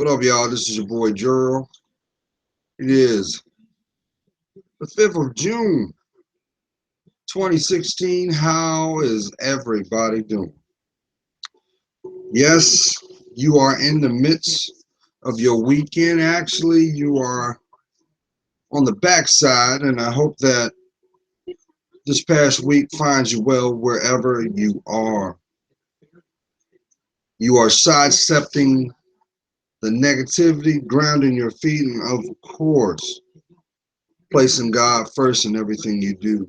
What up, y'all? This is your boy Gerald. It is the 5th of June, 2016. How is everybody doing? Yes, you are in the midst of your weekend. Actually, you are on the backside, and I hope that this past week finds you well wherever you are. You are sidestepping the negativity, grounding your feet, and of course, placing God first in everything you do.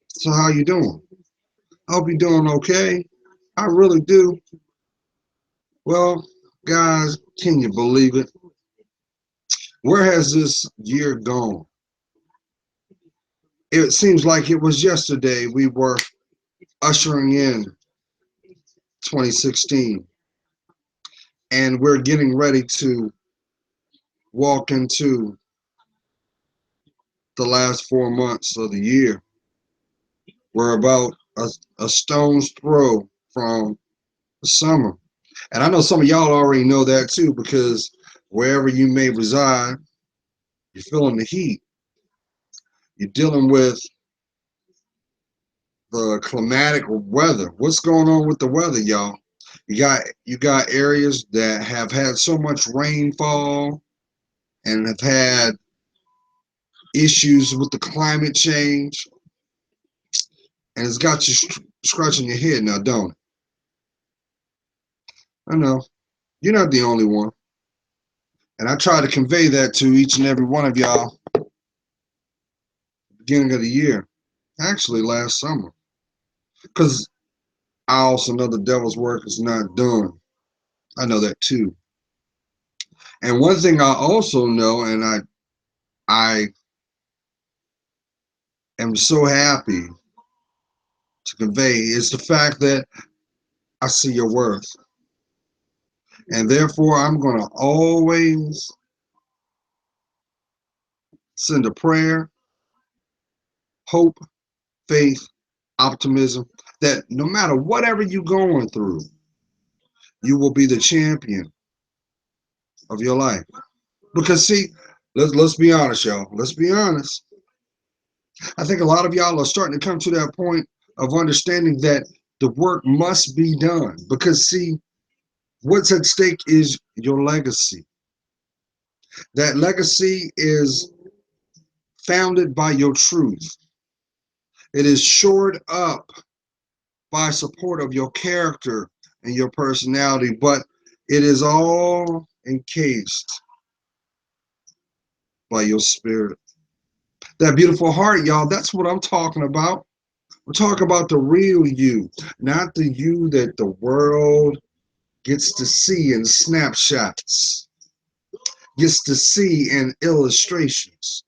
So how you doing? I hope you're doing okay. I really do. Well, guys, can you believe it? Where has this year gone? It seems like it was yesterday we were ushering in 2016, and we're getting ready to walk into the last 4 months of the year. We're about a stone's throw from the summer. And I know some of y'all already know that too, because wherever you may reside, you're feeling the heat. You're dealing with the climatic weather. What's going on with the weather, y'all? You got areas that have had so much rainfall and have had issues with the climate change, and it's got you scratching your head now, don't it? I know you're not the only one, and I try to convey that to each and every one of y'all at the beginning of the year, actually last summer, because I also know the devil's work is not done. I know that too. And one thing I also know, and I am so happy to convey, is the fact that I see your worth. And therefore, I'm going to always send a prayer, hope, faith, optimism, that no matter whatever you're going through, you will be the champion of your life. Because, see, let's be honest, y'all. Let's be honest. I think a lot of y'all are starting to come to that point of understanding that the work must be done. Because, see, what's at stake is your legacy. That legacy is founded by your truth. It is shored up by support of your character and your personality, but it is all encased by your spirit. That beautiful heart, y'all, that's what I'm talking about. We're talking about the real you, not the you that the world gets to see in snapshots, gets to see in illustrations,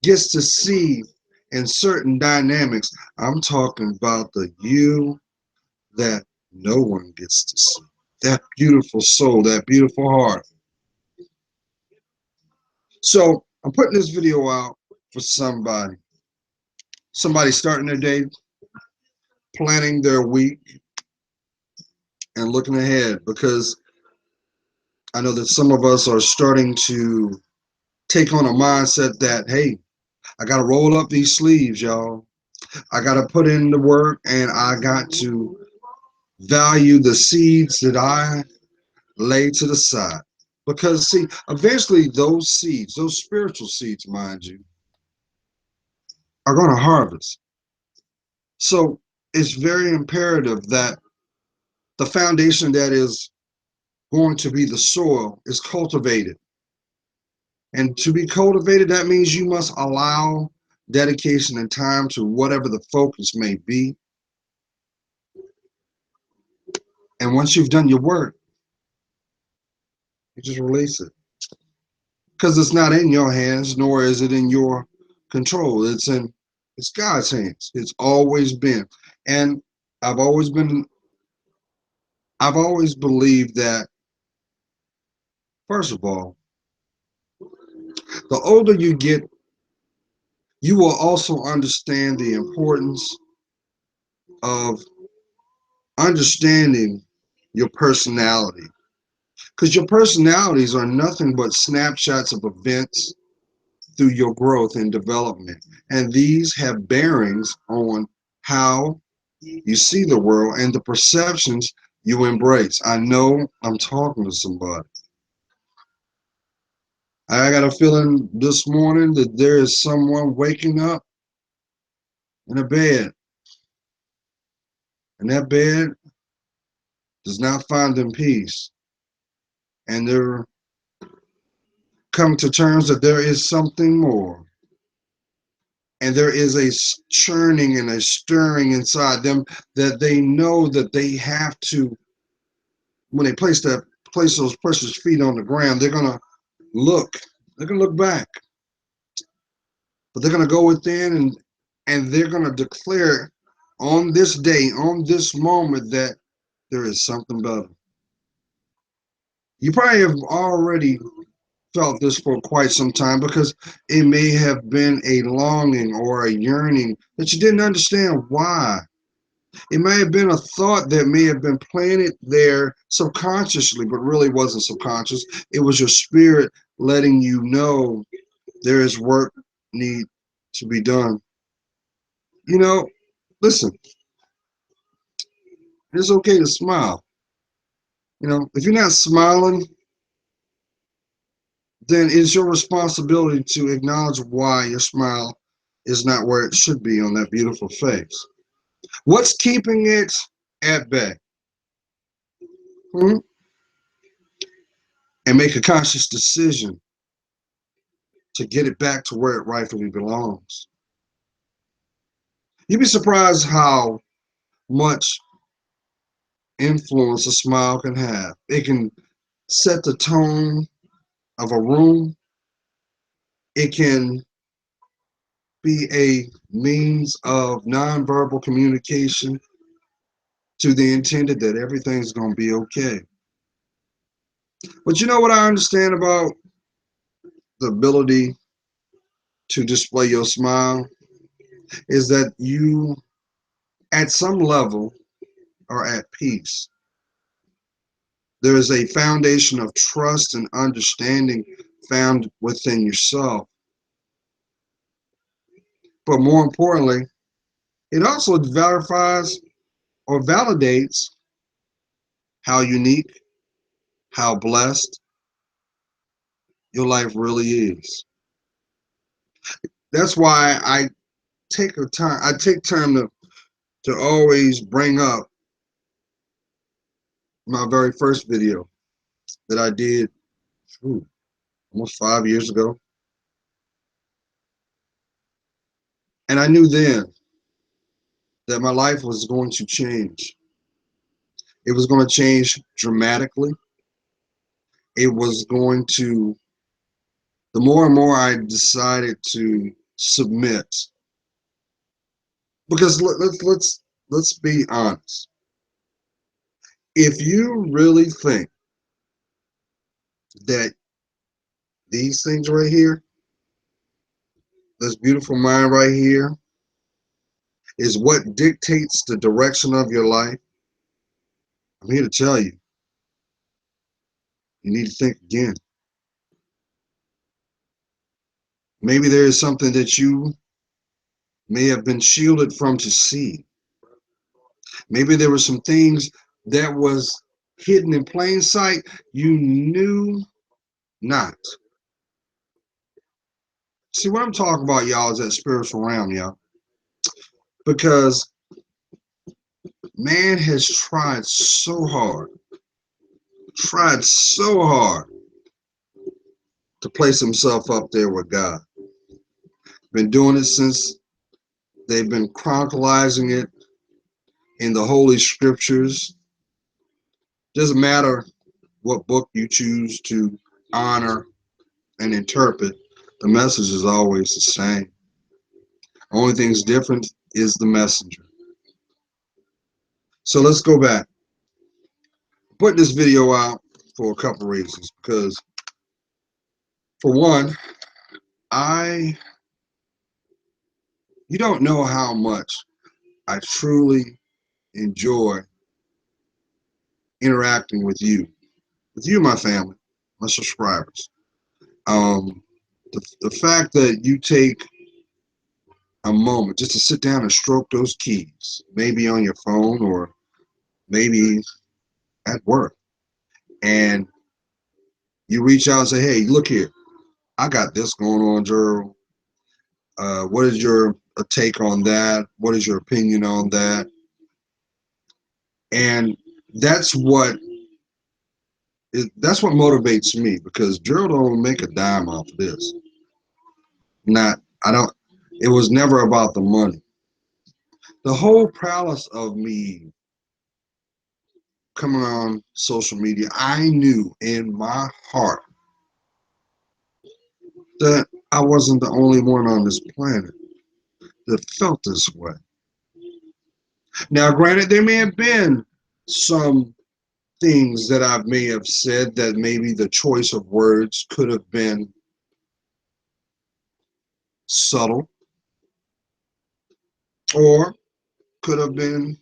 gets to see in certain dynamics. I'm talking about the you that no one gets to see. That beautiful soul, that beautiful heart. So I'm putting this video out for somebody. Somebody starting their day, planning their week, and looking ahead, because I know that some of us are starting to take on a mindset that, hey, I got to roll up these sleeves, y'all. I got to put in the work, and I got to value the seeds that I lay to the side. Because, see, eventually those seeds, those spiritual seeds, mind you, are going to harvest. So it's very imperative that the foundation that is going to be the soil is cultivated. And to be cultivated, that means you must allow dedication and time to whatever the focus may be. And once you've done your work, you just release it. Because it's not in your hands, nor is it in your control. It's God's hands. It's always been. And I've always been I've always believed that, first of all, the older you get, you will also understand the importance of understanding your personality. Because your personalities are nothing but snapshots of events through your growth and development. And these have bearings on how you see the world and the perceptions you embrace. I know I'm talking to somebody. I got a feeling this morning that there is someone waking up in a bed, and that bed does not find them peace. And they're coming to terms that there is something more. And there is a churning and a stirring inside them that they know that they have to, when they place those precious feet on the ground, they're gonna look, they're gonna look back, but they're gonna go within and they're gonna declare on this day, on this moment, that there is something better. You probably have already felt this for quite some time because it may have been a longing or a yearning that you didn't understand why. It may have been a thought that may have been planted there subconsciously, but really wasn't subconscious. It was your spirit letting you know there is work need to be done. You know, listen, it's okay to smile. You know, if you're not smiling, then it's your responsibility to acknowledge why your smile is not where it should be on that beautiful face. What's keeping it at bay? Hmm? And make a conscious decision to get it back to where it rightfully belongs. You'd be surprised how much influence a smile can have. It can set the tone of a room. It can be a means of nonverbal communication to the intended that everything's going to be okay. But you know what I understand about the ability to display your smile is that you, at some level, are at peace. There is a foundation of trust and understanding found within yourself. But more importantly, it also verifies or validates how unique, how blessed your life really is. That's why I take time to always bring up my very first video that I did almost 5 years ago. And I knew then that my life was going to change. It was going to change dramatically. It was going to, the more and more I decided to submit, because let's be honest. If you really think that these things right here, this beautiful mind right here, is what dictates the direction of your life, I'm here to tell you, you need to think again. Maybe there is something that you may have been shielded from to see. Maybe there were some things that was hidden in plain sight you knew not. See, what I'm talking about, y'all, is that spiritual realm, y'all. Because man has tried so hard to place himself up there with God. Been doing it since they've been chronicalizing it in the Holy Scriptures. Doesn't matter what book you choose to honor and interpret, the message is always the same. Only thing's different is the messenger. So let's go back. Put this video out for a couple reasons. Because for one, you don't know how much I truly enjoy interacting with you. with you, my family, my subscribers. Um, the fact that you take a moment just to sit down and stroke those keys, maybe on your phone or maybe at work, and you reach out and say, "Hey, look here, I got this going on, Gerald. What is your take on that? What is your opinion on that?" And that's what that's what motivates me, because Gerald don't make a dime off of this. Not I don't. It was never about the money. The whole prowess of me coming on social media, I knew in my heart that I wasn't the only one on this planet that felt this way. Now, granted, there may have been some things that I may have said that maybe the choice of words could have been subtle or could have been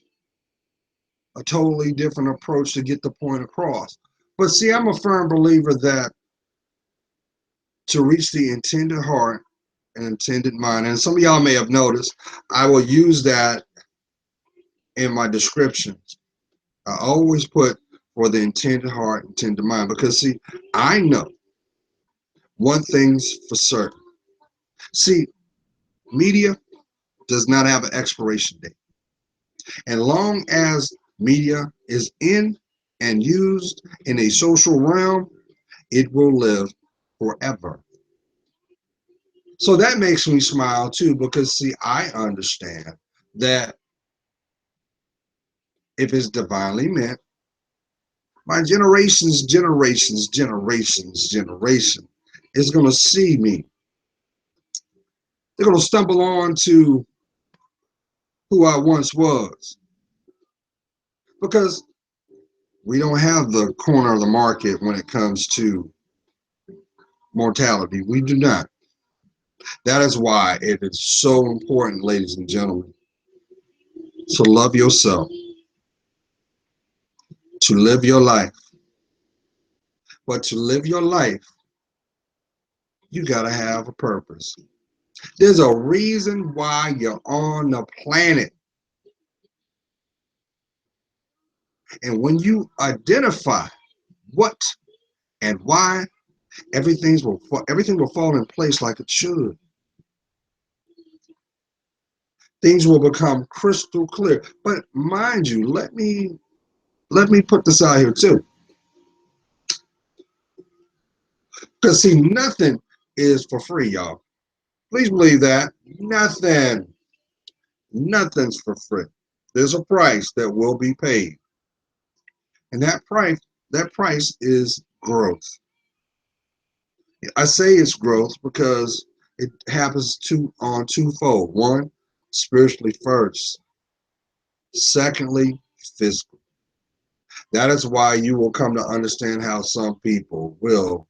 a totally different approach to get the point across. But see, I'm a firm believer that to reach the intended heart and intended mind, and some of y'all may have noticed, I will use that in my descriptions. I always put for the intended heart, intended mind, because see, I know one thing's for certain. See, media does not have an expiration date. And long as media is in and used in a social realm, it will live forever. So that makes me smile too, because see, I understand that if it's divinely meant, my generation is going to see me. They're going to stumble on to who I once was, because we don't have the corner of the market when it comes to mortality. We do not. That is why it is so important, ladies and gentlemen, to love yourself, to live your life. But to live your life, you got to have a purpose. There's a reason why you're on the planet. And when you identify what and why, everything will fall in place like it should. Things will become crystal clear. But mind you, let me put this out here too. Because see, nothing is for free, y'all. Please believe that. Nothing's for free. There's a price that will be paid. And that price is growth. I say it's growth because it happens on twofold. One, spiritually first. Secondly, physical. That is why you will come to understand how some people will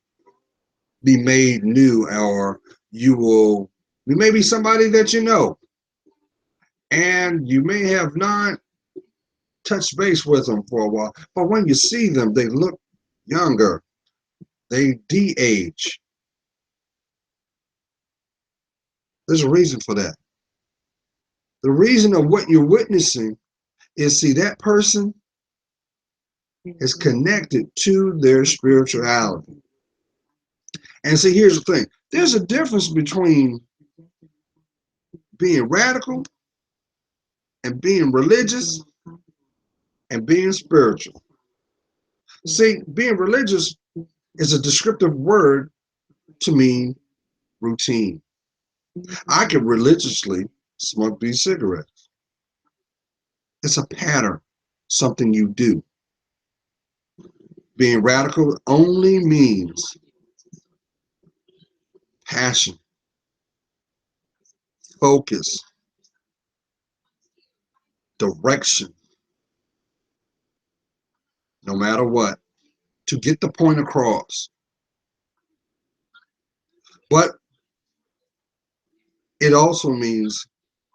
be made new, or you may be somebody that you know, and you may have not touched base with them for a while, but when you see them, they look younger, they de-age. There's a reason for that. The reason of what you're witnessing is, see, that person is connected to their spirituality. And see, here's the thing. There's a difference between being radical and being religious and being spiritual. See, being religious is a descriptive word to mean routine. I can religiously smoke these cigarettes. It's a pattern, something you do. Being radical only means passion, focus, direction, no matter what, to get the point across. But it also means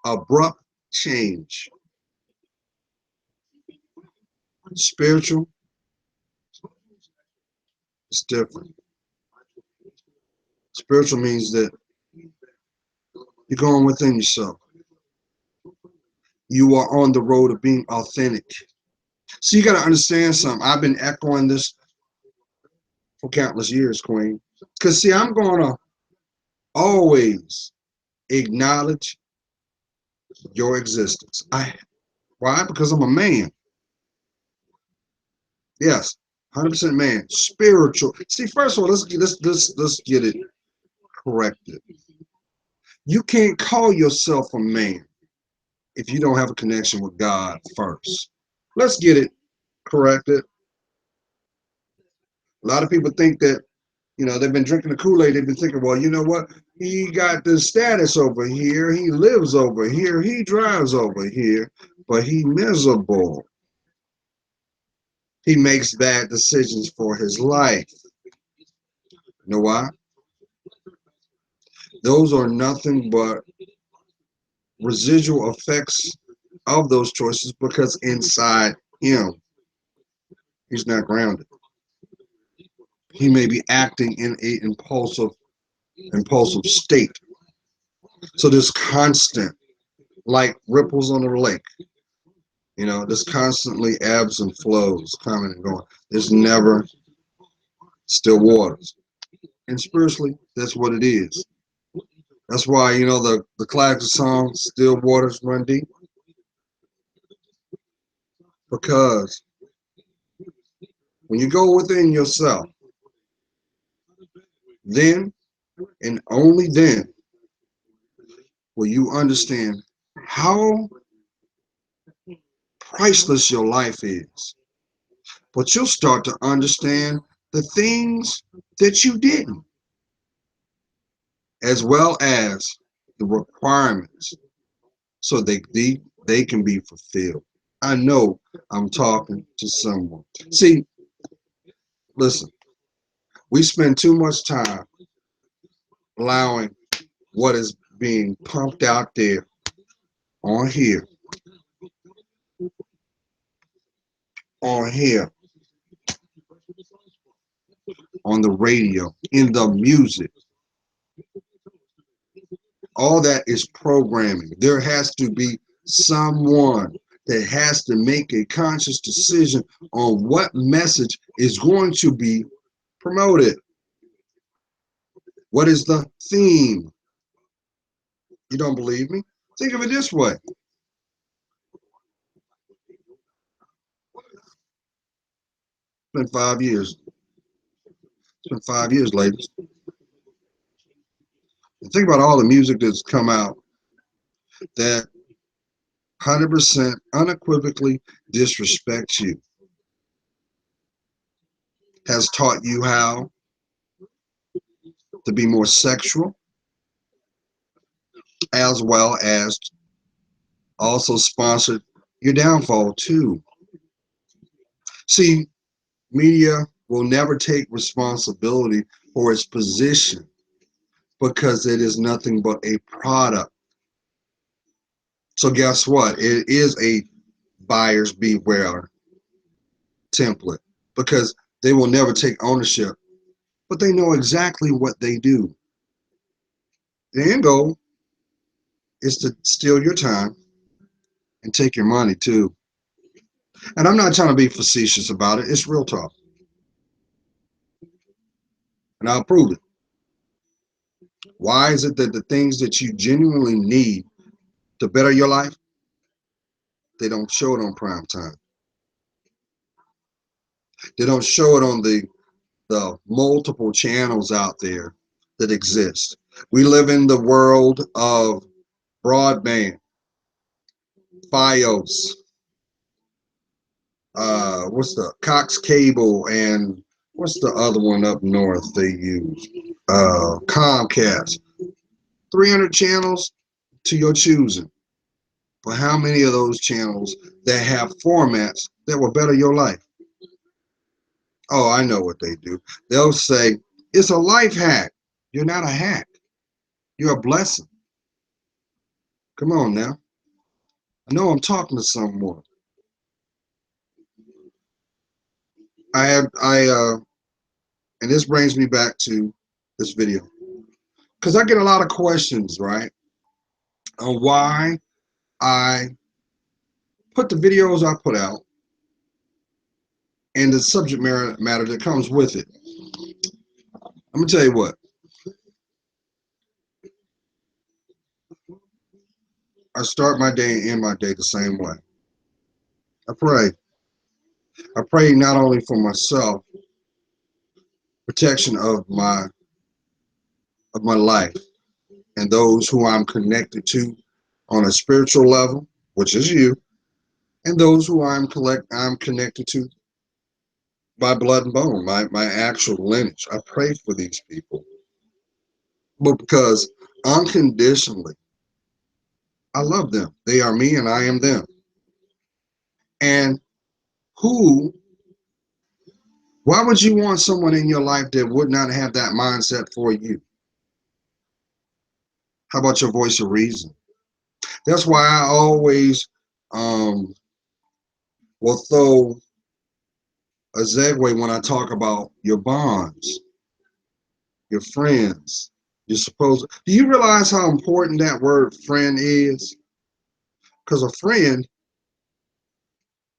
abrupt change. Spiritual It's different. Spiritual means that you're going within yourself. You are on the road of being authentic. So you got to understand something. I've been echoing this for countless years, Queen. Because, see, I'm going to always acknowledge your existence. Why? Because I'm a man. Yes, 100% man. Spiritual. See, first of all, let's get it corrected. You can't call yourself a man if you don't have a connection with God first. Let's get it corrected. A lot of people think that, they've been drinking the Kool-Aid. They've been thinking, well, you know what? He got the status over here. He lives over here. He drives over here, but he miserable. He makes bad decisions for his life. You know why? Those are nothing but residual effects of those choices because inside him, he's not grounded. He may be acting in a impulsive state. So there's constant, like ripples on the lake. There's constantly ebbs and flows coming and going. There's never still waters. And spiritually, that's what it is. That's why, the classic song, Still Waters Run Deep. Because when you go within yourself, then and only then will you understand how priceless your life is. But you'll start to understand the things that you didn't, as well as the requirements so they can be fulfilled. I know I'm talking to someone. See, listen, we spend too much time allowing what is being pumped out there on here, on here, on the radio, in the music. All that is programming. There has to be someone that has to make a conscious decision on what message is going to be promoted. What is the theme? You don't believe me? Think of it this way. It's been 5 years. It's been 5 years, ladies. And think about all the music that's come out that 100% unequivocally disrespects you, has taught you how to be more sexual, as well as also sponsored your downfall too. See, media will never take responsibility for its position because it is nothing but a product. So guess what? It is a buyer's beware template because they will never take ownership, but they know exactly what they do. The end goal is to steal your time and take your money too. And I'm not trying to be facetious about it. It's real talk. And I'll prove it. Why is it that the things that you genuinely need to better your life, they don't show it on prime time? They don't show it on the multiple channels out there that exist. We live in the world of broadband, FiOS, what's the Cox Cable, and what's the other one up north they use? Comcast. 300 channels to your choosing. But how many of those channels that have formats that will better your life? Oh, I know what they do. They'll say, it's a life hack. You're not a hack. You're a blessing. Come on now. I know I'm talking to someone. I And this brings me back to this video. Because I get a lot of questions, right, on why I put the videos I put out and the subject matter that comes with it. I'm going to tell you what. I start my day and end my day the same way. I pray. I pray not only for myself, protection of my life and those who I'm connected to on a spiritual level, which is you, and those who I'm connected to by blood and bone, my actual lineage. I pray for these people, but because unconditionally, I love them. They are me and I am them. And who, why would you want someone in your life that would not have that mindset for you? How about your voice of reason? That's why I always um, will throw a segue when I talk about your bonds, your friends. You're supposed to, do you realize how important that word friend is? Because a friend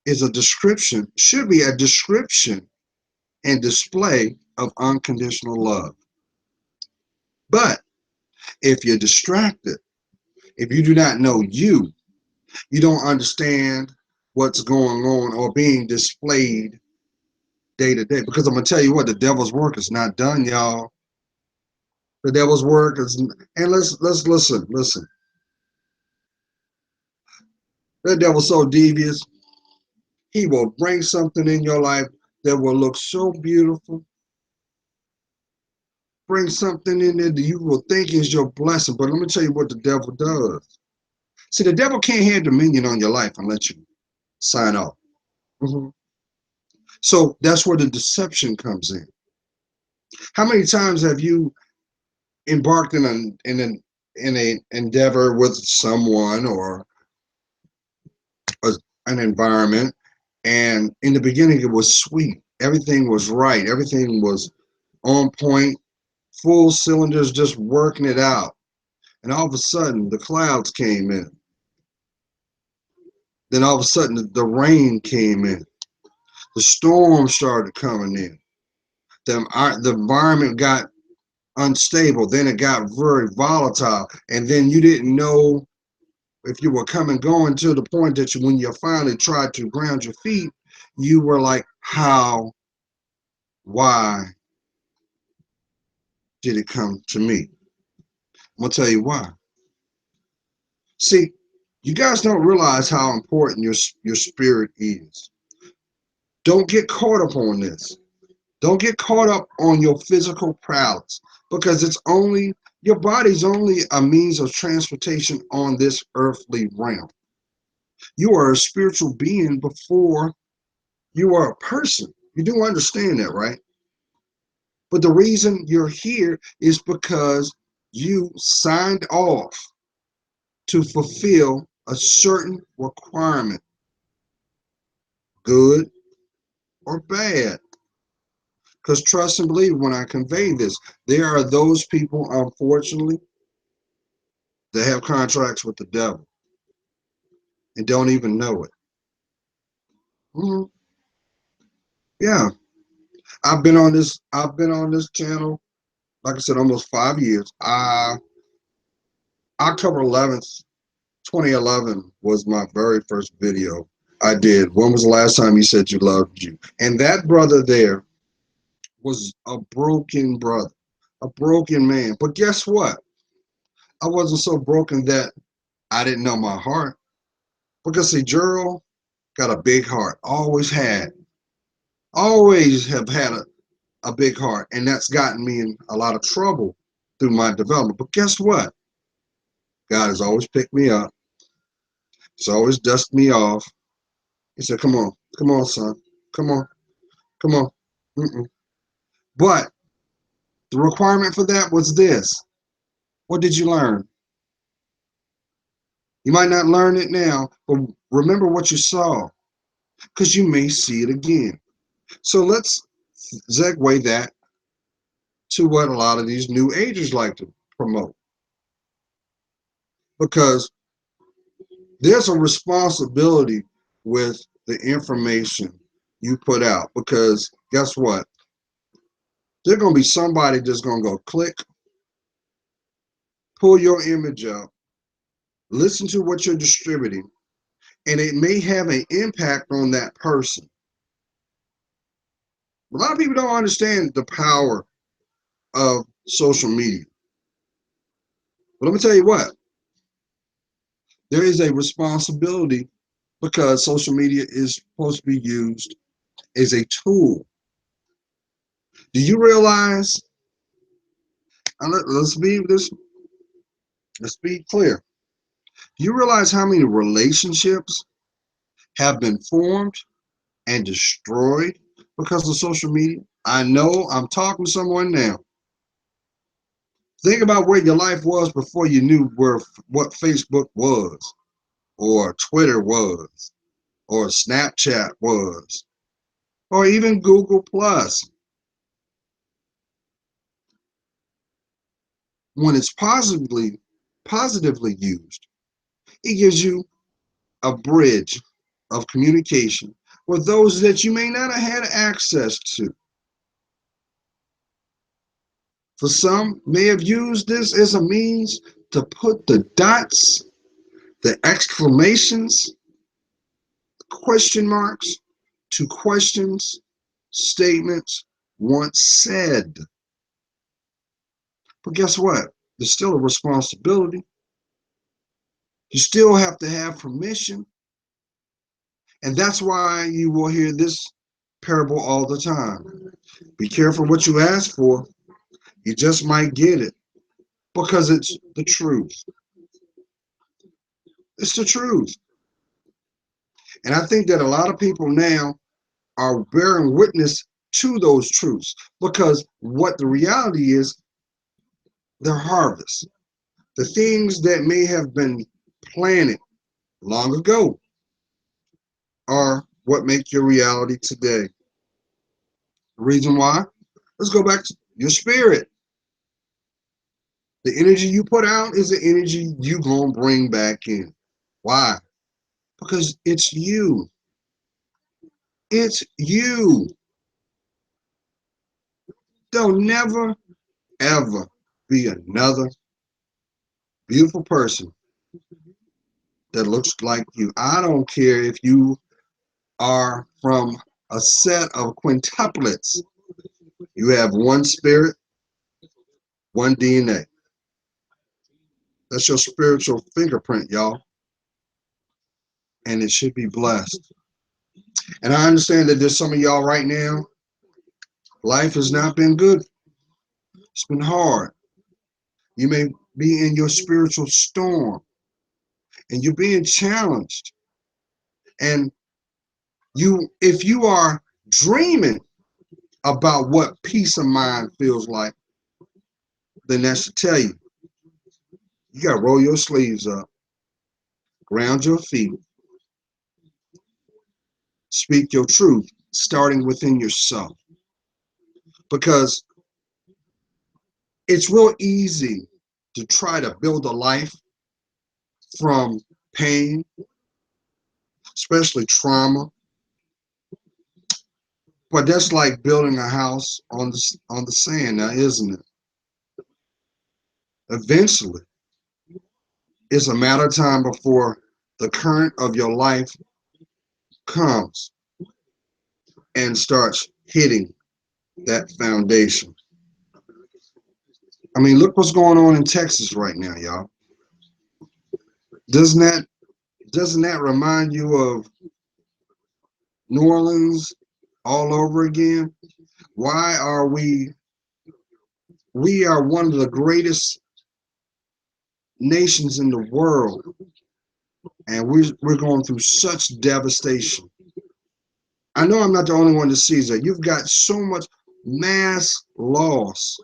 is a description, should be a description and display of unconditional love. But if you're distracted, if you do not know you don't understand what's going on or being displayed day to day. Because I'm gonna tell you what, the devil's work is not done, y'all. The devil's work is, and let's listen. The devil's so devious. He will bring something in your life that will look so beautiful. Bring something in there that you will think is your blessing. But let me tell you what the devil does. See, the devil can't have dominion on your life unless you sign off. Mhm. So that's where the deception comes in. How many times have you embarked in an endeavor with someone or a, an environment, and in the beginning it was sweet, everything was right, everything was on point, full cylinders, just working it out, and all of a sudden the clouds came in, then all of a sudden the rain came in, the storm started coming in, the environment got unstable, then it got very volatile, and then you didn't know if you were coming going to the point that when you finally tried to ground your feet, you were like, how, why did it come to me? I'm gonna tell you why. See, you guys don't realize how important your spirit is. Don't get caught up on this. Don't get caught up on your physical prowess, because it's only, your body's only a means of transportation on this earthly realm. You are a spiritual being before you are a person. You do understand that, right? But the reason you're here is because you signed off to fulfill a certain requirement, good or bad. Because trust and believe when I convey this, there are those people, unfortunately, that have contracts with the devil and don't even know it. Mhm. Yeah, I've been on this channel, like I said, almost 5 years. October 11th, 2011 was my very first video I did. When was the last time you said you loved you? And that brother there was a broken brother, a broken man. But guess what? I wasn't so broken that I didn't know my heart. Because see, Gerald got a big heart, always have had a big heart. And that's gotten me in a lot of trouble through my development. But guess what? God has always picked me up. He's always dusted me off. He said, come on, son. Come on, come on. Mm-mm. But the requirement for that was this. What did you learn? You might not learn it now, but remember what you saw, because you may see it again. So let's segue that to what a lot of these new agers like to promote. Because there's a responsibility with the information you put out. Because guess what? There's going to be somebody that's going to go click, pull your image up, listen to what you're distributing, and it may have an impact on that person. A lot of people don't understand the power of social media. But let me tell you what, there is a responsibility because social media is supposed to be used as a tool. Do you realize, let's be clear. Do you realize how many relationships have been formed and destroyed because of social media? I know I'm talking to someone now. Think about where your life was before you knew what Facebook was, or Twitter was, or Snapchat was, or even Google Plus. When it's positively used, it gives you a bridge of communication with those that you may not have had access to. For some, may have used this as a means to put the dots, the exclamations, question marks to questions, statements once said. But guess what? There's still a responsibility. You still have to have permission. And that's why you will hear this parable all the time. Be careful what you ask for. You just might get it because it's the truth. It's the truth. And I think that a lot of people now are bearing witness to those truths because what the reality is, their harvest, the things that may have been planted long ago, are what make your reality today. The reason why? Let's go back to your spirit. The energy you put out is the energy you gonna bring back in. Why? Because it's you. It's you. There'll never, ever be another beautiful person that looks like you. I don't care if you are from a set of quintuplets. You have one spirit, one DNA. That's your spiritual fingerprint, y'all. And it should be blessed. And I understand that there's some of y'all right now, life has not been good. It's been hard. You may be in your spiritual storm and you're being challenged. And if you are dreaming about what peace of mind feels like, then that should tell you, you got to roll your sleeves up, ground your feet, speak your truth, starting within yourself. Because it's real easy to try to build a life from pain, especially trauma. But that's like building a house on the sand now, isn't it? Eventually, it's a matter of time before the current of your life comes and starts hitting that foundation. I mean, look what's going on in Texas right now, y'all. Doesn't that remind you of New Orleans all over again? Why are we are one of the greatest nations in the world, and we're going through such devastation. I know I'm not the only one that sees that. You've got so much mass loss,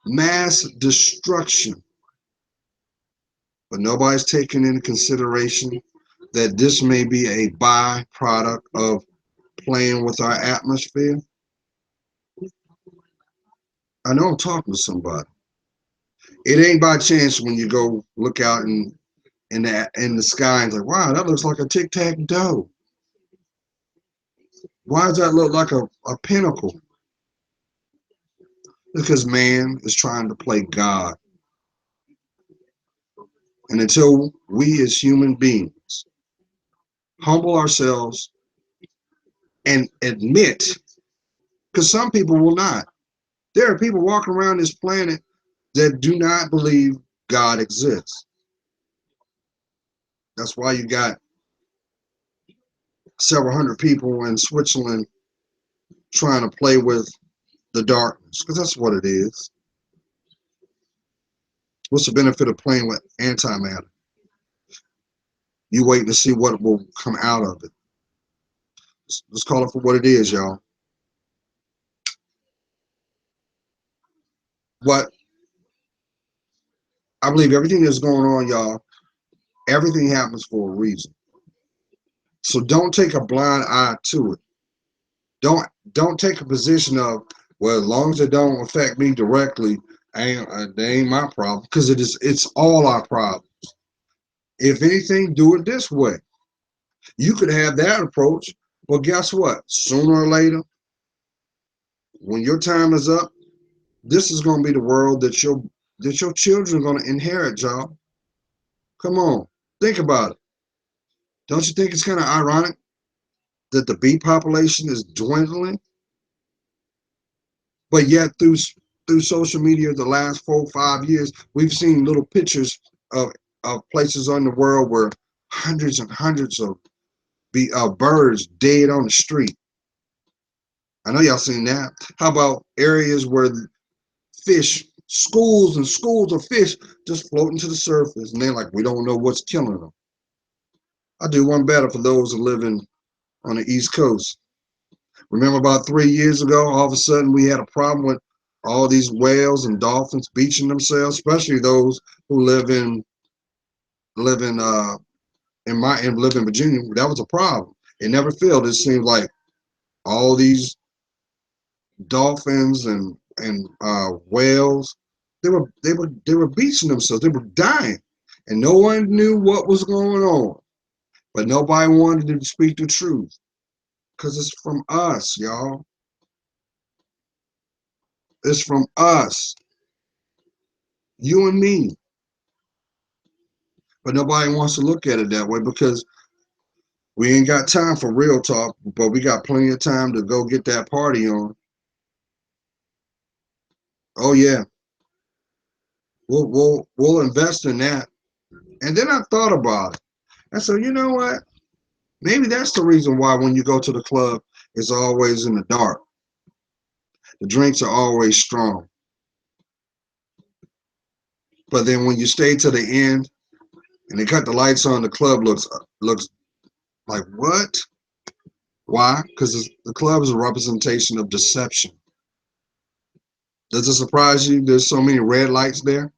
mass destruction, but nobody's taking into consideration that this may be a byproduct of playing with our atmosphere. I know I'm talking to somebody. It ain't by chance when you go look out in the sky and like, wow, that looks like a tic-tac-toe. Why does that look like a pinnacle? Because man is trying to play God. And until we as human beings humble ourselves and admit, because some people will not. There are people walking around this planet that do not believe God exists. That's why you got several hundred people in Switzerland trying to play with the darkness, because that's what it is. What's the benefit of playing with antimatter? You wait to see what will come out of it. Let's call it for what it is, y'all. But I believe everything that's going on, y'all, everything happens for a reason. So don't take a blind eye to it. Don't don't take a position of, well, as long as it don't affect me directly, they ain't my problem. Because it's all our problem. If anything, do it this way. You could have that approach, but guess what? Sooner or later, when your time is up, this is going to be the world that your children are going to inherit, y'all. Come on, think about it. Don't you think it's kind of ironic that the bee population is dwindling, but yet through social media the last 4 or 5 years, we've seen little pictures of places on the world where hundreds and hundreds of birds dead on the street. I know y'all seen that. How about areas where fish, schools and schools of fish just floating to the surface, and they're like, we don't know what's killing them. I do one better for those who live on the East Coast. Remember about 3 years ago, all of a sudden we had a problem with all these whales and dolphins beaching themselves, especially those who live in live in Virginia. That was a problem. It never failed. It seemed like all these dolphins and whales, they were beaching themselves. They were dying, and no one knew what was going on. But nobody wanted to speak the truth because it's from us, y'all. It's from us, you and me. But nobody wants to look at it that way because we ain't got time for real talk, but we got plenty of time to go get that party on. Oh yeah, we'll invest in that. And then I thought about it. I said, you know what? Maybe that's the reason why when you go to the club, it's always in the dark. The drinks are always strong. But then when you stay to the end and they cut the lights on, the club looks like what? Why? Because the club is a representation of deception. Does it surprise you there's so many red lights there?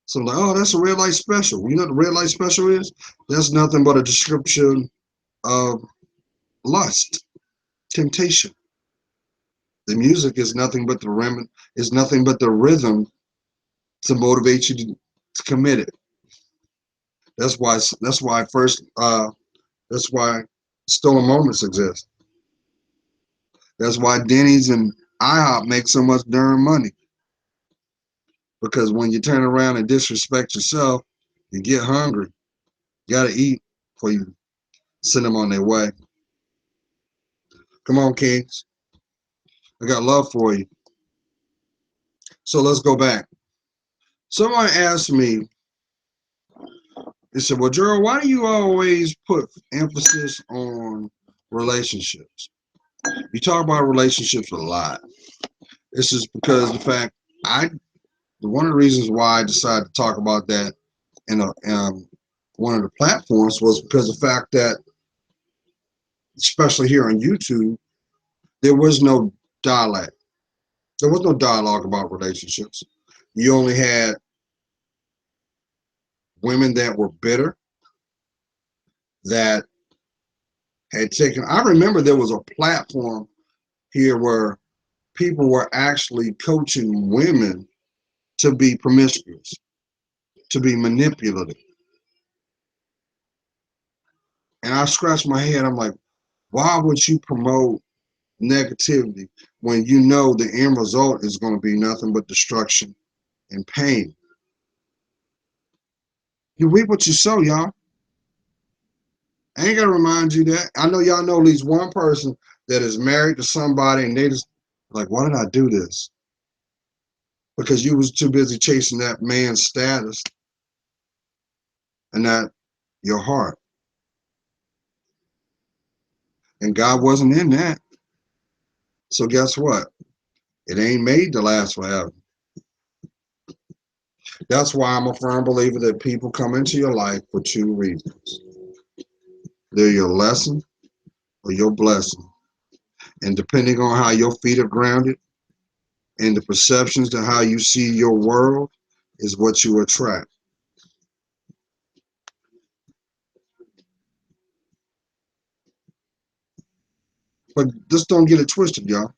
So I'm like, oh, that's a red light special. You know what the red light special is? That's nothing but a description of lust, temptation. The music is nothing but the rhythm to motivate you to commit it. That's why stolen moments exist. That's why Denny's and IHOP make so much darn money. Because when you turn around and disrespect yourself, you get hungry. You gotta eat before you send them on their way. Come on, Kings. I got love for you. So let's go back. Someone asked me, they said, well, Gerald, why do you always put emphasis on relationships? You talk about relationships a lot. This is because the fact one of the reasons why I decided to talk about that in one of the platforms was because of the fact that, especially here on YouTube, there was no dialect. There was no dialogue about relationships. You only had women that were bitter, that had taken. I remember there was a platform here where people were actually coaching women to be promiscuous, to be manipulative. And I scratched my head. I'm like, why would you promote negativity when you know the end result is going to be nothing but destruction and pain? You reap what you sow, y'all. I ain't got to remind you that. I know y'all know at least one person that is married to somebody and they just like, why did I do this? Because you was too busy chasing that man's status and not your heart. And God wasn't in that. So guess what? It ain't made to last forever. That's why I'm a firm believer that people come into your life for two reasons. They're your lesson or your blessing. And depending on how your feet are grounded and the perceptions to how you see your world is what you attract. But just don't get it twisted, y'all.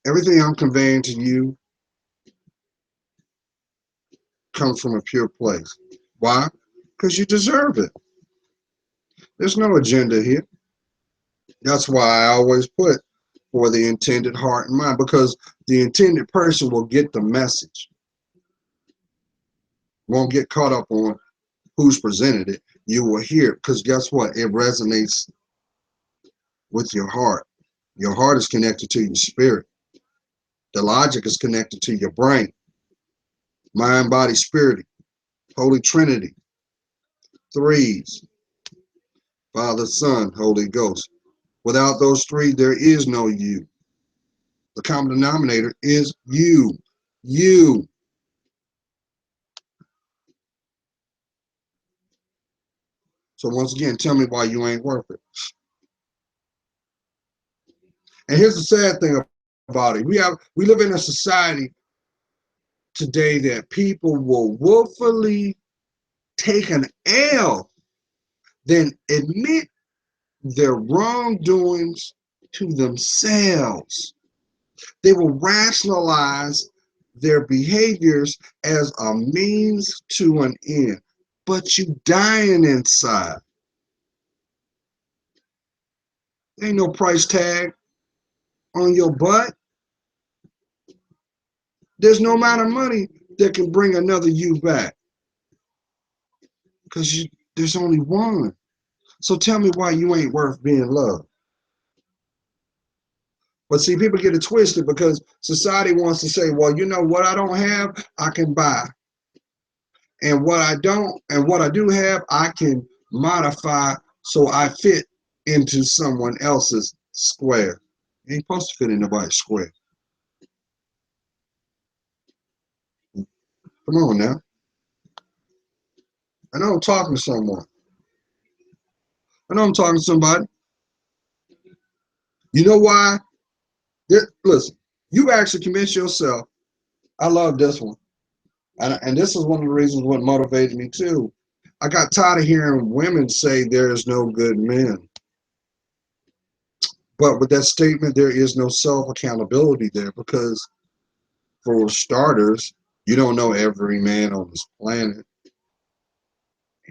Everything I'm conveying to you comes from a pure place. Why? Because you deserve it. There's no agenda here. That's why I always put for the intended heart and mind, because the intended person will get the message. Won't get caught up on who's presented it. You will hear it, because guess what? It resonates with your heart. Your heart is connected to your spirit. The logic is connected to your brain. Mind, body, spirit. Holy Trinity. Threes. Father, Son, Holy Ghost. Without those three, there is no you. The common denominator is you. You. So once again, tell me why you ain't worth it. And here's the sad thing about it. We live in a society today that people will willfully take an L, then admit their wrongdoings to themselves. They will rationalize their behaviors as a means to an end, but you dying inside. Ain't no price tag on your butt. There's no amount of money that can bring another you back, because there's only one. So tell me why you ain't worth being loved. But see, people get it twisted because society wants to say, well, you know what I don't have, I can buy. And what I don't, and what I do have, I can modify so I fit into someone else's square. You ain't supposed to fit in nobody's square. Come on now. I know I'm talking to someone. I know I'm talking to somebody. You know why? Listen, you actually convince yourself. I love this one. And this is one of the reasons what motivated me too. I got tired of hearing women say there is no good men. But with that statement, there is no self-accountability there, because for starters, you don't know every man on this planet.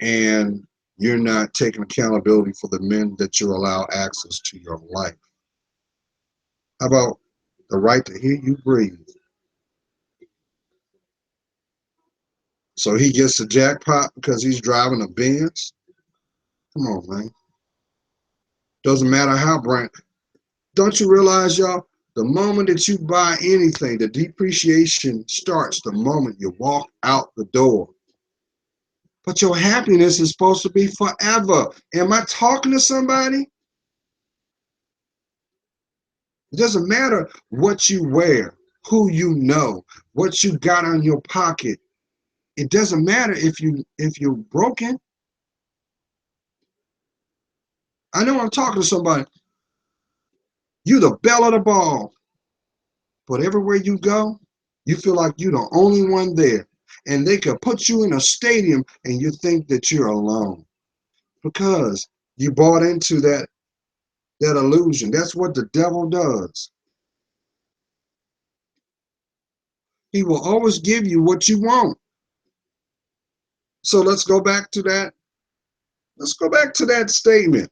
And you're not taking accountability for the men that you allow access to your life. How about the right to hear you breathe? So he gets the jackpot because he's driving a Benz? Come on, man. Doesn't matter how brand. Don't you realize, y'all, the moment that you buy anything, the depreciation starts the moment you walk out the door. But your happiness is supposed to be forever. Am I talking to somebody? It doesn't matter what you wear, who you know, what you got on your pocket. It doesn't matter if you're broken. I know I'm talking to somebody. You the belle of the ball. But everywhere you go, you feel like you're the only one there. And they could put you in a stadium and you think that you're alone. Because you bought into that illusion. That's what the devil does. He will always give you what you want. So let's go back to that. Let's go back to that statement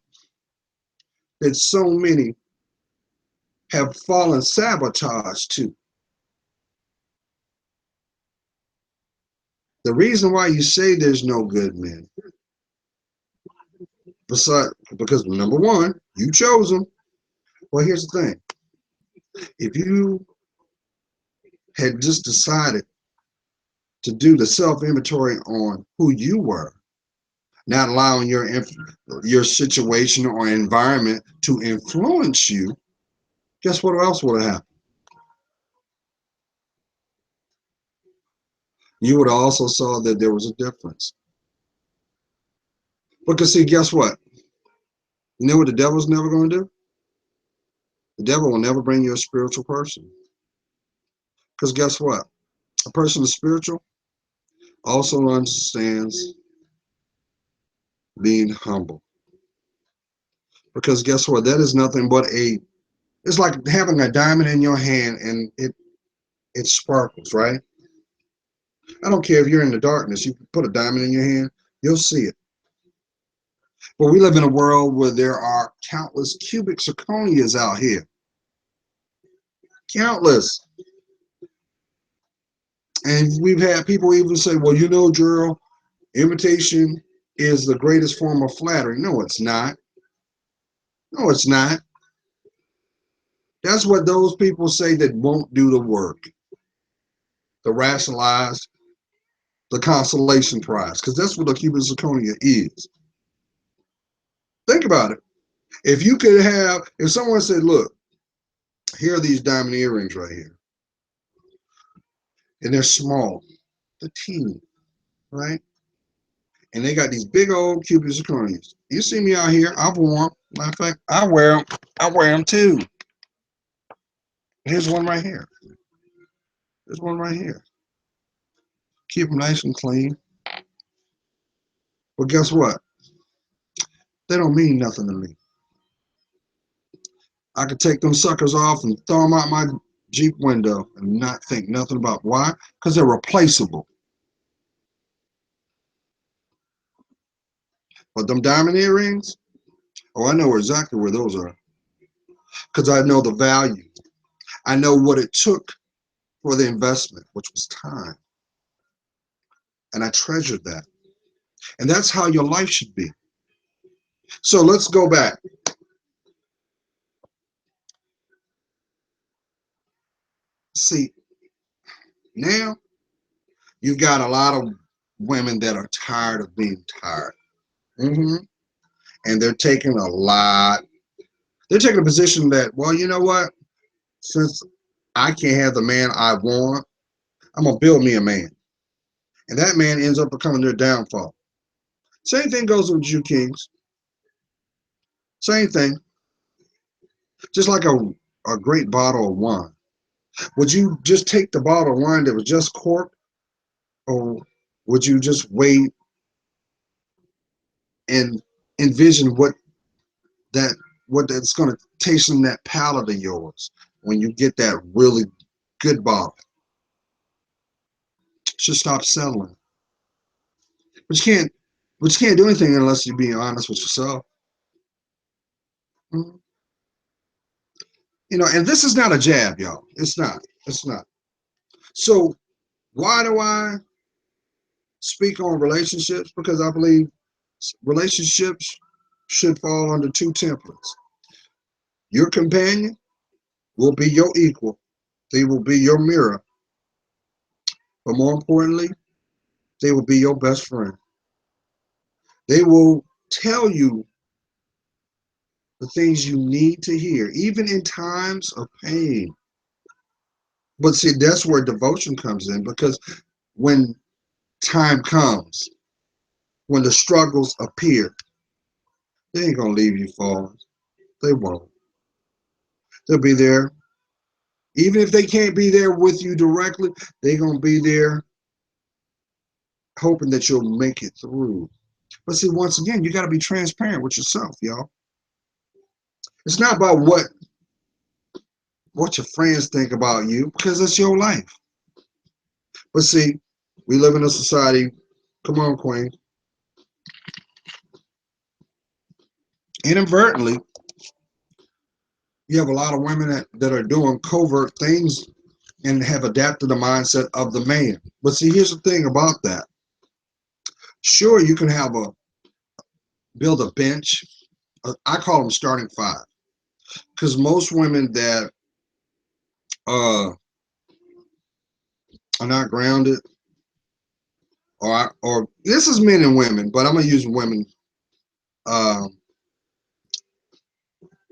that so many have fallen sabotage to. The reason why you say there's no good men, besides, because number one, you chose them. Well, here's the thing. If you had just decided to do the self-inventory on who you were, not allowing your situation or environment to influence you, guess what else would have happened? You would have also saw that there was a difference. Because see, guess what? You know what the devil's never going to do? The devil will never bring you a spiritual person. Because guess what? A person is spiritual also understands being humble. Because guess what? That is nothing but it's like having a diamond in your hand and it sparkles, right? I don't care if you're in the darkness, you put a diamond in your hand, you'll see it. But we live in a world where there are countless cubic zirconias out here. Countless. And we've had people even say, well, you know, Gerald, imitation is the greatest form of flattery. No, it's not. No, it's not. That's what those people say that won't do the work, the rationalize, the consolation prize, because that's what a cubic zirconia is. Think about it. If someone said, look, here are these diamond earrings right here, and they're small, they're teeny, right? And they got these big old cubic zirconias. You see me out here, I've worn them. Matter of fact, I wear them. I wear them too. Here's one right here. There's one right here. Keep them nice and clean. But guess what? They don't mean nothing to me. I could take them suckers off and throw them out my Jeep window and not think nothing about it. Why? Because they're replaceable. But them diamond earrings, oh, I know exactly where those are. Because I know the value. I know what it took for the investment, which was time. And I treasured that. And that's how your life should be. So let's go back. See, now you've got a lot of women that are tired of being tired. Mm-hmm. And they're taking a position that, well, you know what? Since I can't have the man I want, I'm going to build me a man. And that man ends up becoming their downfall. Same thing goes with you, kings. Same thing. Just like a great bottle of wine. Would you just take the bottle of wine that was just corked, or would you just wait and envision what that's going to taste in that palate of yours when you get that really good bottle? You should stop settling. But you can't do anything unless you're being honest with yourself. Mhm. And this is not a jab, y'all. It's not. It's not. So why do I speak on relationships? Because I believe relationships should fall under two templates. Your companion will be your equal. They will be your mirror. But more importantly, they will be your best friend. They will tell you the things you need to hear, even in times of pain. But see, that's where devotion comes in, because when time comes, when the struggles appear, they ain't gonna leave you falling. They won't. They'll be there. Even if they can't be there with you directly, they're gonna be there hoping that you'll make it through. But see, once again, you gotta be transparent with yourself, y'all. It's not about what your friends think about you, because it's your life. But see, we live in a society, come on, Queen, inadvertently, you have a lot of women that are doing covert things and have adapted the mindset of the man. But see, here's the thing about that. Sure, you can build a bench. I call them starting five, because most women that uh, are not grounded, or this is men and women, but I'm gonna use women uh,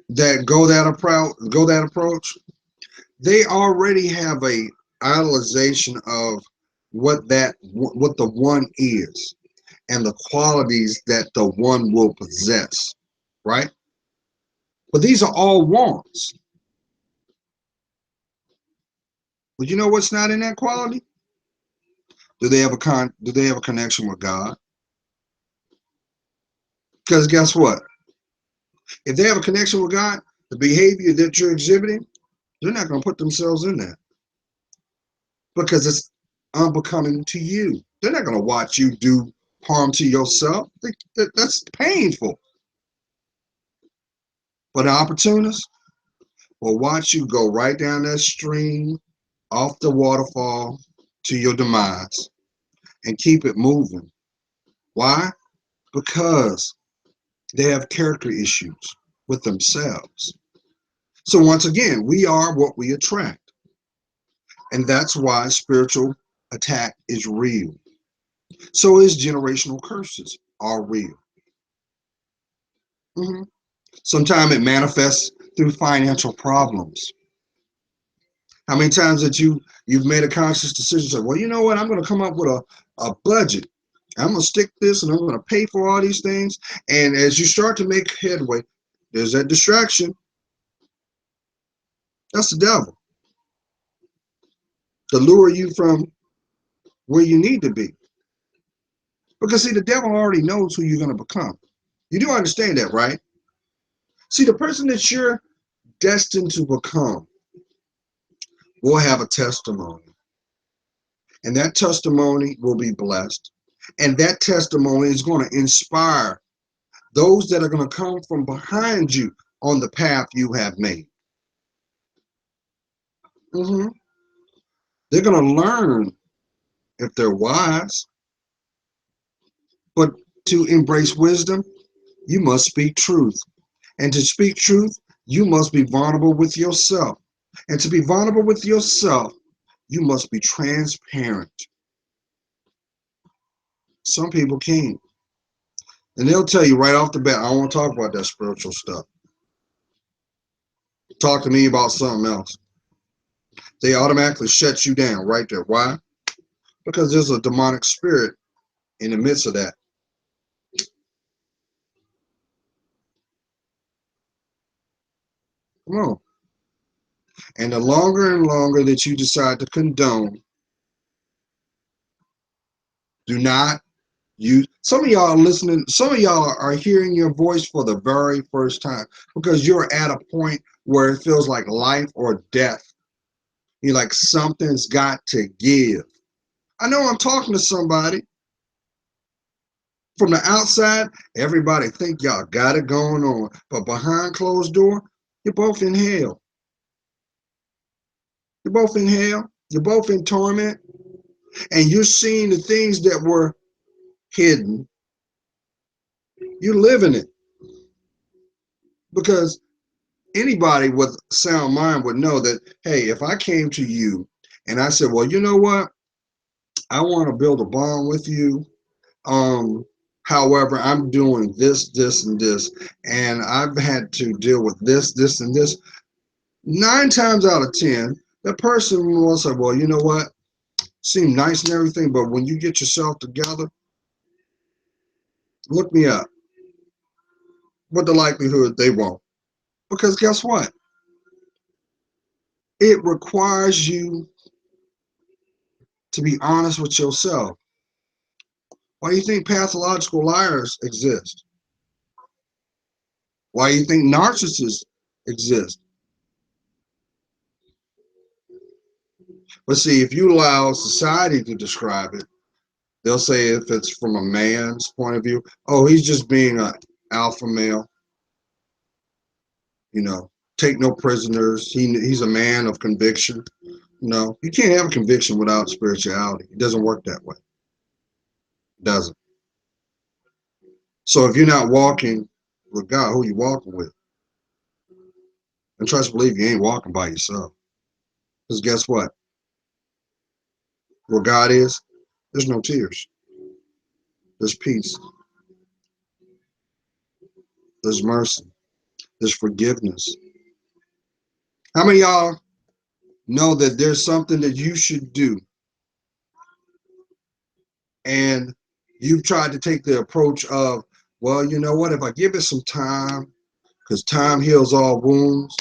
that go that approach. They already have a idolization of what the one is and the qualities that the one will possess, right? But these are all wants. But you know what's not in that quality? Do they have a connection with God? Because guess what? If they have a connection with God, the behavior that you're exhibiting, they're not going to put themselves in that because it's unbecoming to you. They're not going to watch you do harm to yourself. That's painful. But an opportunist will watch you go right down that stream, off the waterfall to your demise and keep it moving. Why? Because they have character issues with themselves. So once again, we are what we attract. And that's why spiritual attack is real. So is generational curses are real. Mhm. Sometimes it manifests through financial problems. How many times that you've made a conscious decision, say, well, you know what, I'm going to come up with a budget. I'm going to stick this and I'm going to pay for all these things. And as you start to make headway, there's that distraction. That's the devil to lure you from where you need to be. Because see, the devil already knows who you're going to become. You do understand that, right? See, the person that you're destined to become will have a testimony. And that testimony will be blessed. And that testimony is going to inspire those that are going to come from behind you on the path you have made. Mhm. They're going to learn if they're wise. But to embrace wisdom, you must speak truth. And to speak truth, you must be vulnerable with yourself. And to be vulnerable with yourself, you must be transparent. Some people can't. And they'll tell you right off the bat, I don't want to talk about that spiritual stuff. Talk to me about something else. They automatically shut you down right there. Why? Because there's a demonic spirit in the midst of that. Come on. And the longer and longer that you decide to condone, do not use. Some of y'all are listening, some of y'all are hearing your voice for the very first time because you're at a point where it feels like life or death. You're like, something's got to give. I know I'm talking to somebody. From the outside, everybody think y'all got it going on. But behind closed door, you're both in hell. You're both in hell. You're both in torment. And you're seeing the things that were hidden. You're living it. Because anybody with sound mind would know that, hey, if I came to you and I said, well, you know what? I want to build a bond with you. However, I'm doing this, this, and this, and I've had to deal with this, this, and this. 9 times out of 10, the person will say, well, you know what? Seem nice and everything, but when you get yourself together, look me up. What the likelihood they won't? Because guess what? It requires you to be honest with yourself. Why do you think pathological liars exist? Why do you think narcissists exist? But see, if you allow society to describe it, they'll say if it's from a man's point of view, oh, he's just being an alpha male, you know, take no prisoners. He's a man of conviction. No, you can't have a conviction without spirituality. It doesn't work that way. It doesn't. So if you're not walking with God, who you walking with? And trust believe you ain't walking by yourself. Because guess what? Where God is, there's no tears. There's peace. There's mercy. There's forgiveness. How many of y'all know that there's something that you should do and you've tried to take the approach of, well, you know what, if I give it some time, because time heals all wounds,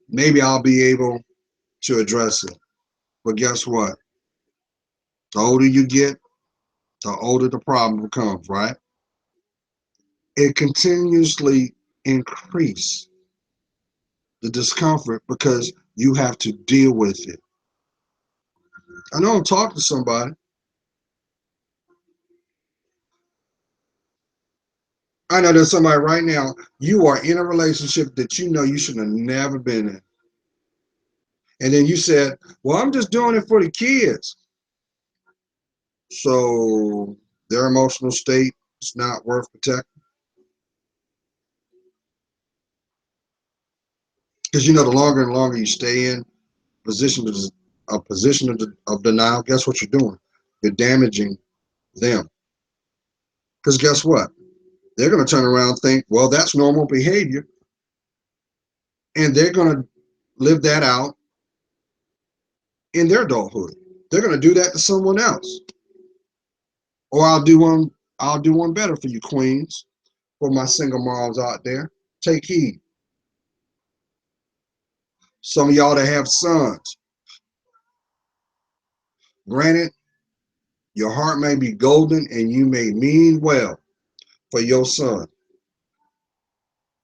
maybe I'll be able to address it. But guess what? The older you get, the older the problem becomes, right? It continuously increase the discomfort because you have to deal with it. I know I'm talking to somebody. I know there's somebody right now, you are in a relationship that you know you should have never been in. And then you said, well, I'm just doing it for the kids. So their emotional state is not worth protecting. Because you know, the longer and longer you stay in a position of denial, guess what you're doing? You're damaging them. Because guess what? They're going to turn around and think, well, that's normal behavior. And they're going to live that out in their adulthood. They're going to do that to someone else. Or I'll do one better for you, queens, for my single moms out there. Take heed. Some of y'all that have sons, granted, your heart may be golden and you may mean well for your son.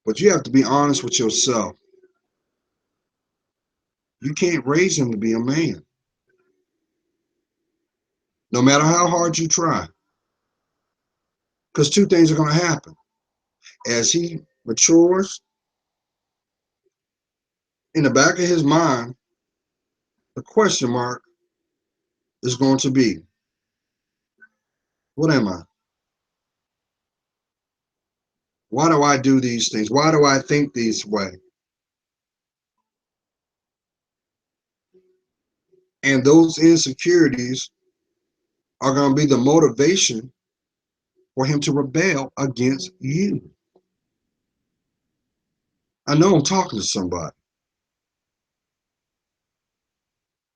But you have to be honest with yourself. You can't raise him to be a man, no matter how hard you try. Because two things are going to happen. As he matures, in the back of his mind, the question mark is going to be, what am I? Why do I do these things? Why do I think this way? And those insecurities are going to be the motivation for him to rebel against you. I know I'm talking to somebody.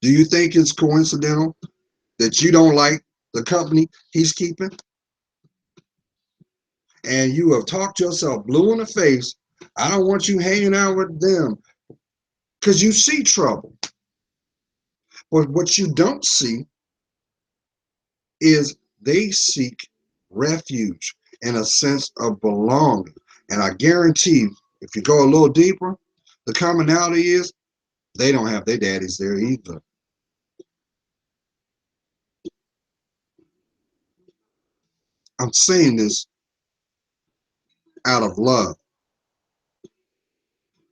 Do you think it's coincidental that you don't like the company he's keeping? And you have talked yourself blue in the face. I don't want you hanging out with them because you see trouble. But what you don't see is they seek refuge and a sense of belonging. And I guarantee you, if you go a little deeper, the commonality is they don't have their daddies there either. I'm saying this out of love.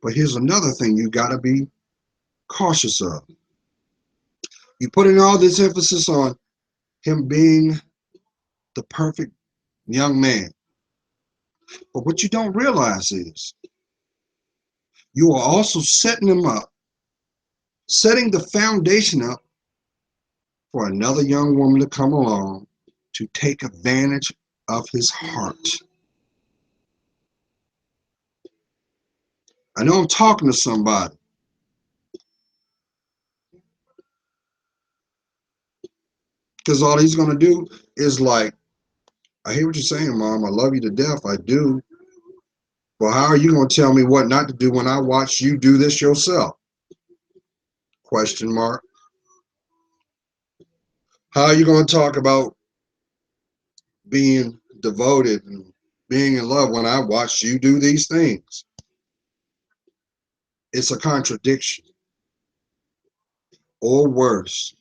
But here's another thing you got to be cautious of. You put in all this emphasis on him being the perfect young man. But what you don't realize is you are also setting him up, setting the foundation up for another young woman to come along to take advantage of his heart. I know I'm talking to somebody. Because all he's going to do is like, I hear what you're saying, Mom. I love you to death. I do. Well, how are you going to tell me what not to do when I watch you do this yourself? Question mark. How are you going to talk about being devoted and being in love when I watch you do these things? It's a contradiction. or worse,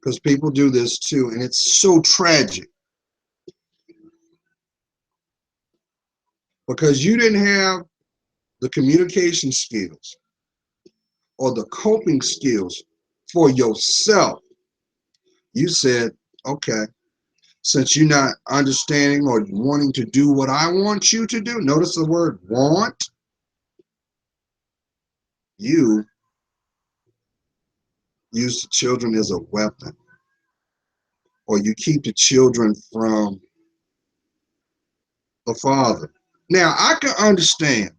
because people do this too, and it's so tragic because you didn't have the communication skills or the coping skills for yourself. You said, okay, since you're not understanding or wanting to do what I want you to do, notice the word want, you use the children as a weapon, or you keep the children from the father. Now, I can understand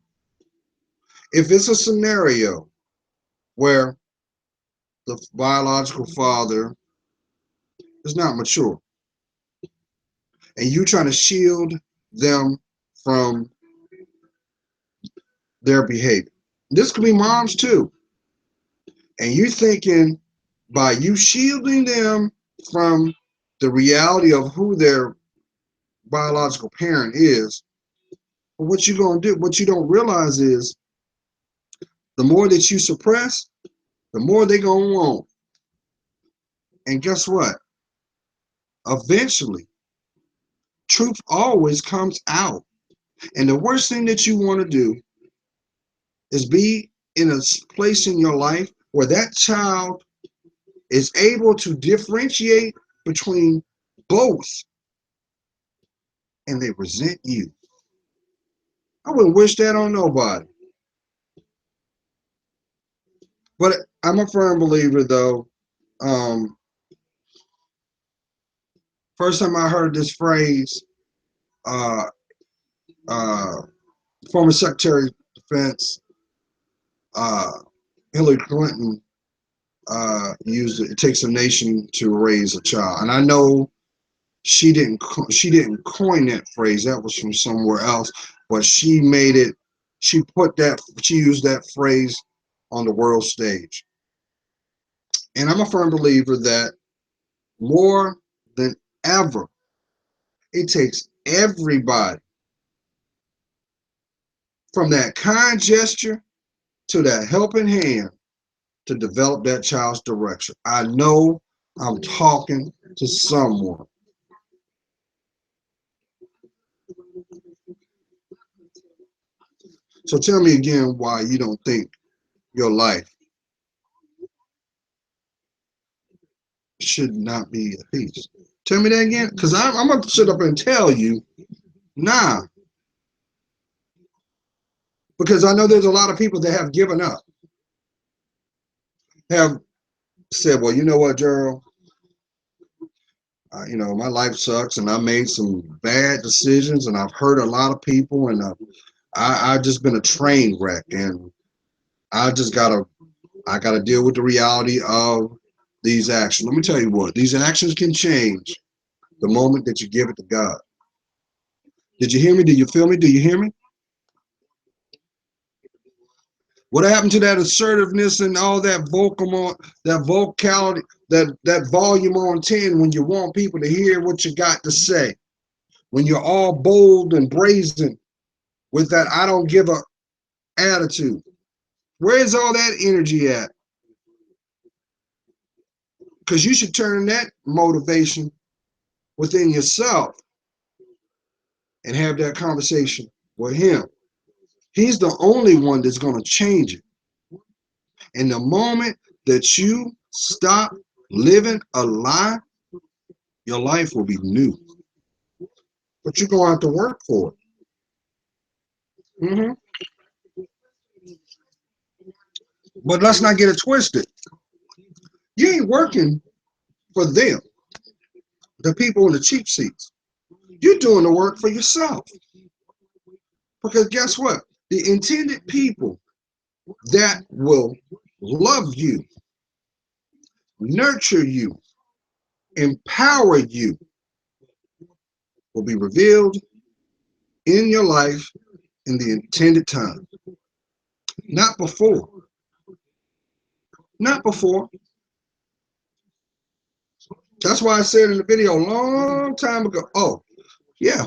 if it's a scenario where the biological father is not mature and you trying to shield them from their behavior. This could be moms too. And you're thinking by you shielding them from the reality of who their biological parent is, what you're going to do, what you don't realize is the more that you suppress, the more they're going to want. And guess what? Eventually, truth always comes out. And the worst thing that you want to do is be in a place in your life where that child is able to differentiate between both and they resent you. I wouldn't wish that on nobody. But I'm a firm believer, though. Um, First time I heard this phrase, uh, uh, former Secretary of Defense uh, Hillary Clinton used it. It takes a nation to raise a child, and I know she didn't coin that phrase. That was from somewhere else, but she made it. She used that phrase on the world stage, and I'm a firm believer that more than ever, it takes everybody from that kind gesture to that helping hand to develop that child's direction. I know I'm talking to someone. So tell me again why you don't think your life should not be at peace. Tell me that again, because I'm going to sit up and tell you, nah, because I know there's a lot of people that have given up, have said, well, you know what, Gerald, my life sucks and I made some bad decisions and I've hurt a lot of people and I've just been a train wreck and I gotta deal with the reality of these actions. Let me tell you what, these actions can change the moment that you give it to God. Did you hear me? Do you feel me? Do you hear me? What happened to that assertiveness and all that vocality, that volume on 10 when you want people to hear what you got to say? When you're all bold and brazen with that I don't give a attitude. Where's all that energy at? Because you should turn that motivation within yourself and have that conversation with him. He's the only one that's going to change it. And the moment that you stop living a lie, your life will be new. But you're going to have to work for it. But let's not get it twisted. You ain't working for them, the people in the cheap seats. You're doing the work for yourself. Because guess what? The intended people that will love you, nurture you, empower you will be revealed in your life in the intended time. Not before. Not before. That's why I said in the video a long time ago. Oh, yeah.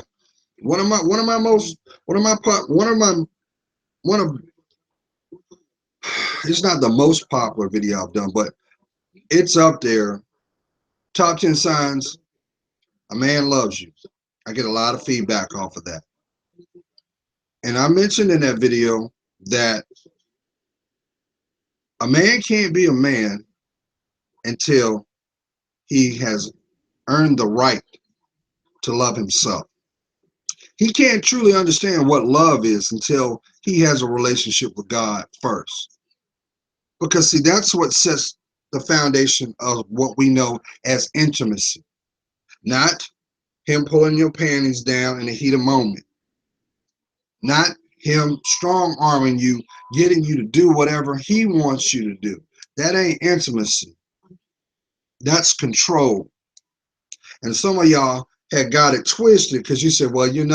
One of it's not the most popular video I've done, but It's up there. Top 10 signs a man loves you. I get a lot of feedback off of that. And I mentioned in that video that a man can't be a man until he has earned the right to love himself. He can't truly understand what love is until he has a relationship with God first. Because, see, that's what sets the foundation of what we know as intimacy, not him pulling your panties down in the heat of moment, not him strong arming you, getting you to do whatever he wants you to do. That ain't intimacy. That's control. And some of y'all had got it twisted because you said, well, he'd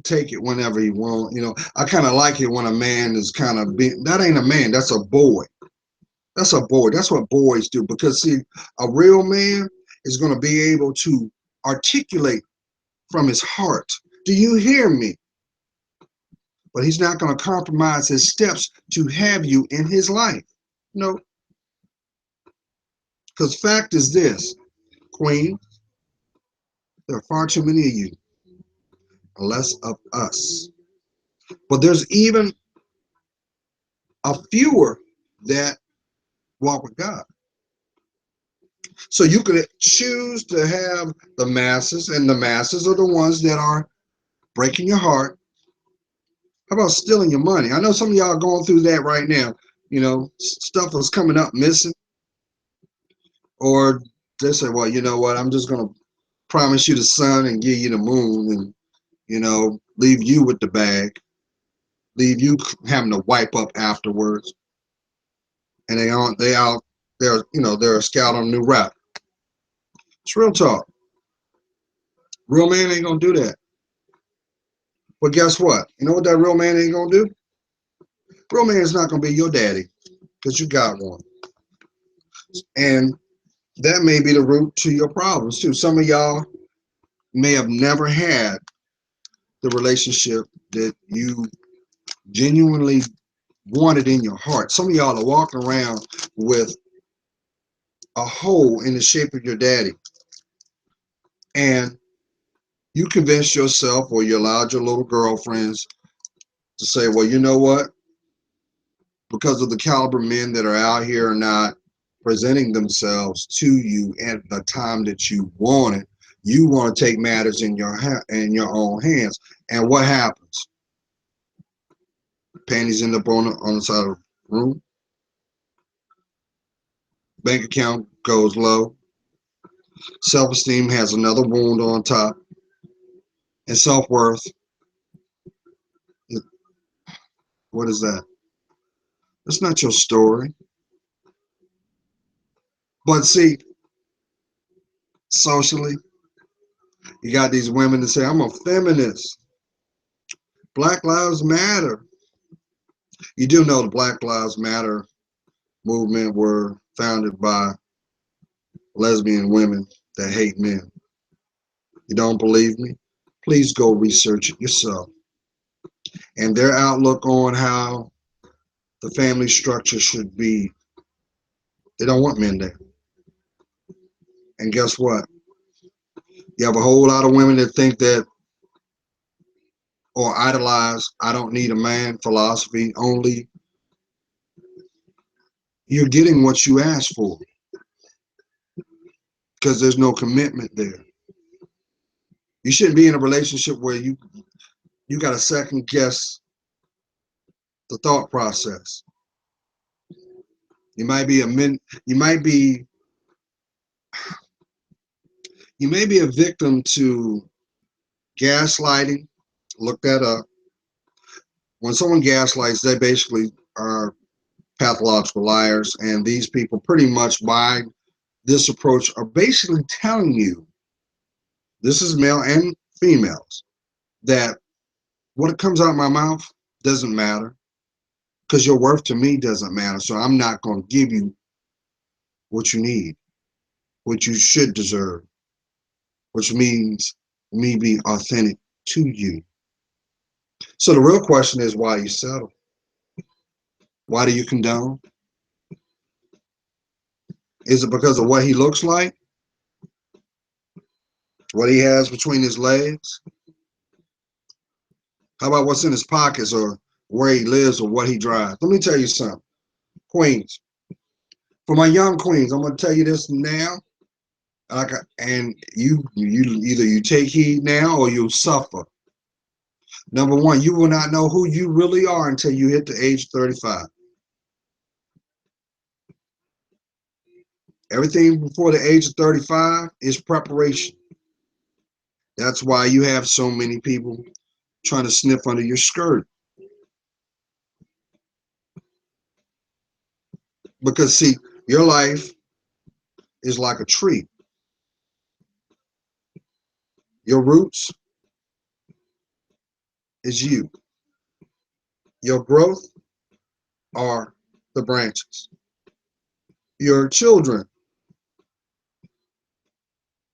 take it whenever he want. I kind of like it when a man is kind of that ain't a man, that's a boy. That's a boy. That's what boys do. Because, see, a real man is going to be able to articulate from his heart, do you hear me? But he's not going to compromise his steps to have you in his life. No. Because fact is this, Queen, there are far too many of you, less of us. But there's even a fewer that walk with God. So you could choose to have the masses, and the masses are the ones that are breaking your heart. How about stealing your money? I know some of y'all are going through that right now. Stuff is coming up missing. Or they say, well, you know what? I'm just going to promise you the sun and give you the moon and, leave you with the bag. Leave you having to wipe up afterwards. And they're a scout on a new route. It's real talk. Real man ain't going to do that. But guess what? You know what that real man ain't going to do? Real man is not going to be your daddy because you got one. And that may be the root to your problems too. Some of y'all may have never had the relationship that you genuinely wanted in your heart. Some of y'all are walking around with a hole in the shape of your daddy. And you convinced yourself, or you allowed your little girlfriends to say, well, you know what? Because of the caliber men that are out here are not presenting themselves to you at the time that you want it, you want to take matters in your own hands. And what happens? Panties end up on the side of the room. Bank account goes low. Self-esteem has another wound on top. And self-worth, what is that? That's not your story. But see, socially, you got these women that say, I'm a feminist. Black Lives Matter. You do know the Black Lives Matter movement were founded by lesbian women that hate men. You don't believe me? Please go research it yourself. And their outlook on how the family structure should be, they don't want men there. And guess what? You have a whole lot of women that think that, or idolize, I don't need a man philosophy. Only you're getting what you asked for because there's no commitment there. You shouldn't be in a relationship where you got to second guess the thought process. You might be a victim to gaslighting. Look that up. When someone gaslights, they basically are pathological liars, and these people pretty much by this approach are basically telling you, this is male and females, that what comes out of my mouth doesn't matter because your worth to me doesn't matter. So I'm not going to give you what you need, what you should deserve, which means me being authentic to you. So the real question is, why you settle? Why do you condone? Is it because of what he looks like? What he has between his legs? How about what's in his pockets or where he lives or what he drives? Let me tell you something. Queens. For my young queens, I'm going to tell you this now. And you either you take heed now or you'll suffer. Number one, you will not know who you really are until you hit the age of 35. Everything before the age of 35 is preparation. That's why you have so many people trying to sniff under your skirt. Because see, your life is like a tree. Your roots is you. Your growth are the branches. Your children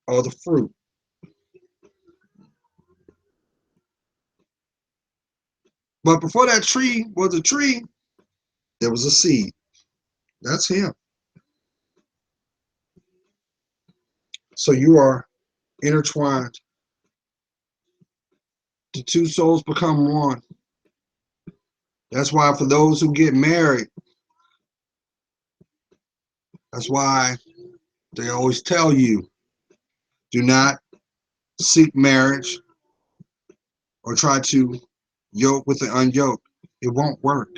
are the fruit. But before that tree was a tree, there was a seed. That's him. So you are intertwined. The two souls become one. That's why for those who get married, that's why they always tell you, do not seek marriage or try to yoke with the unyoked. It won't work.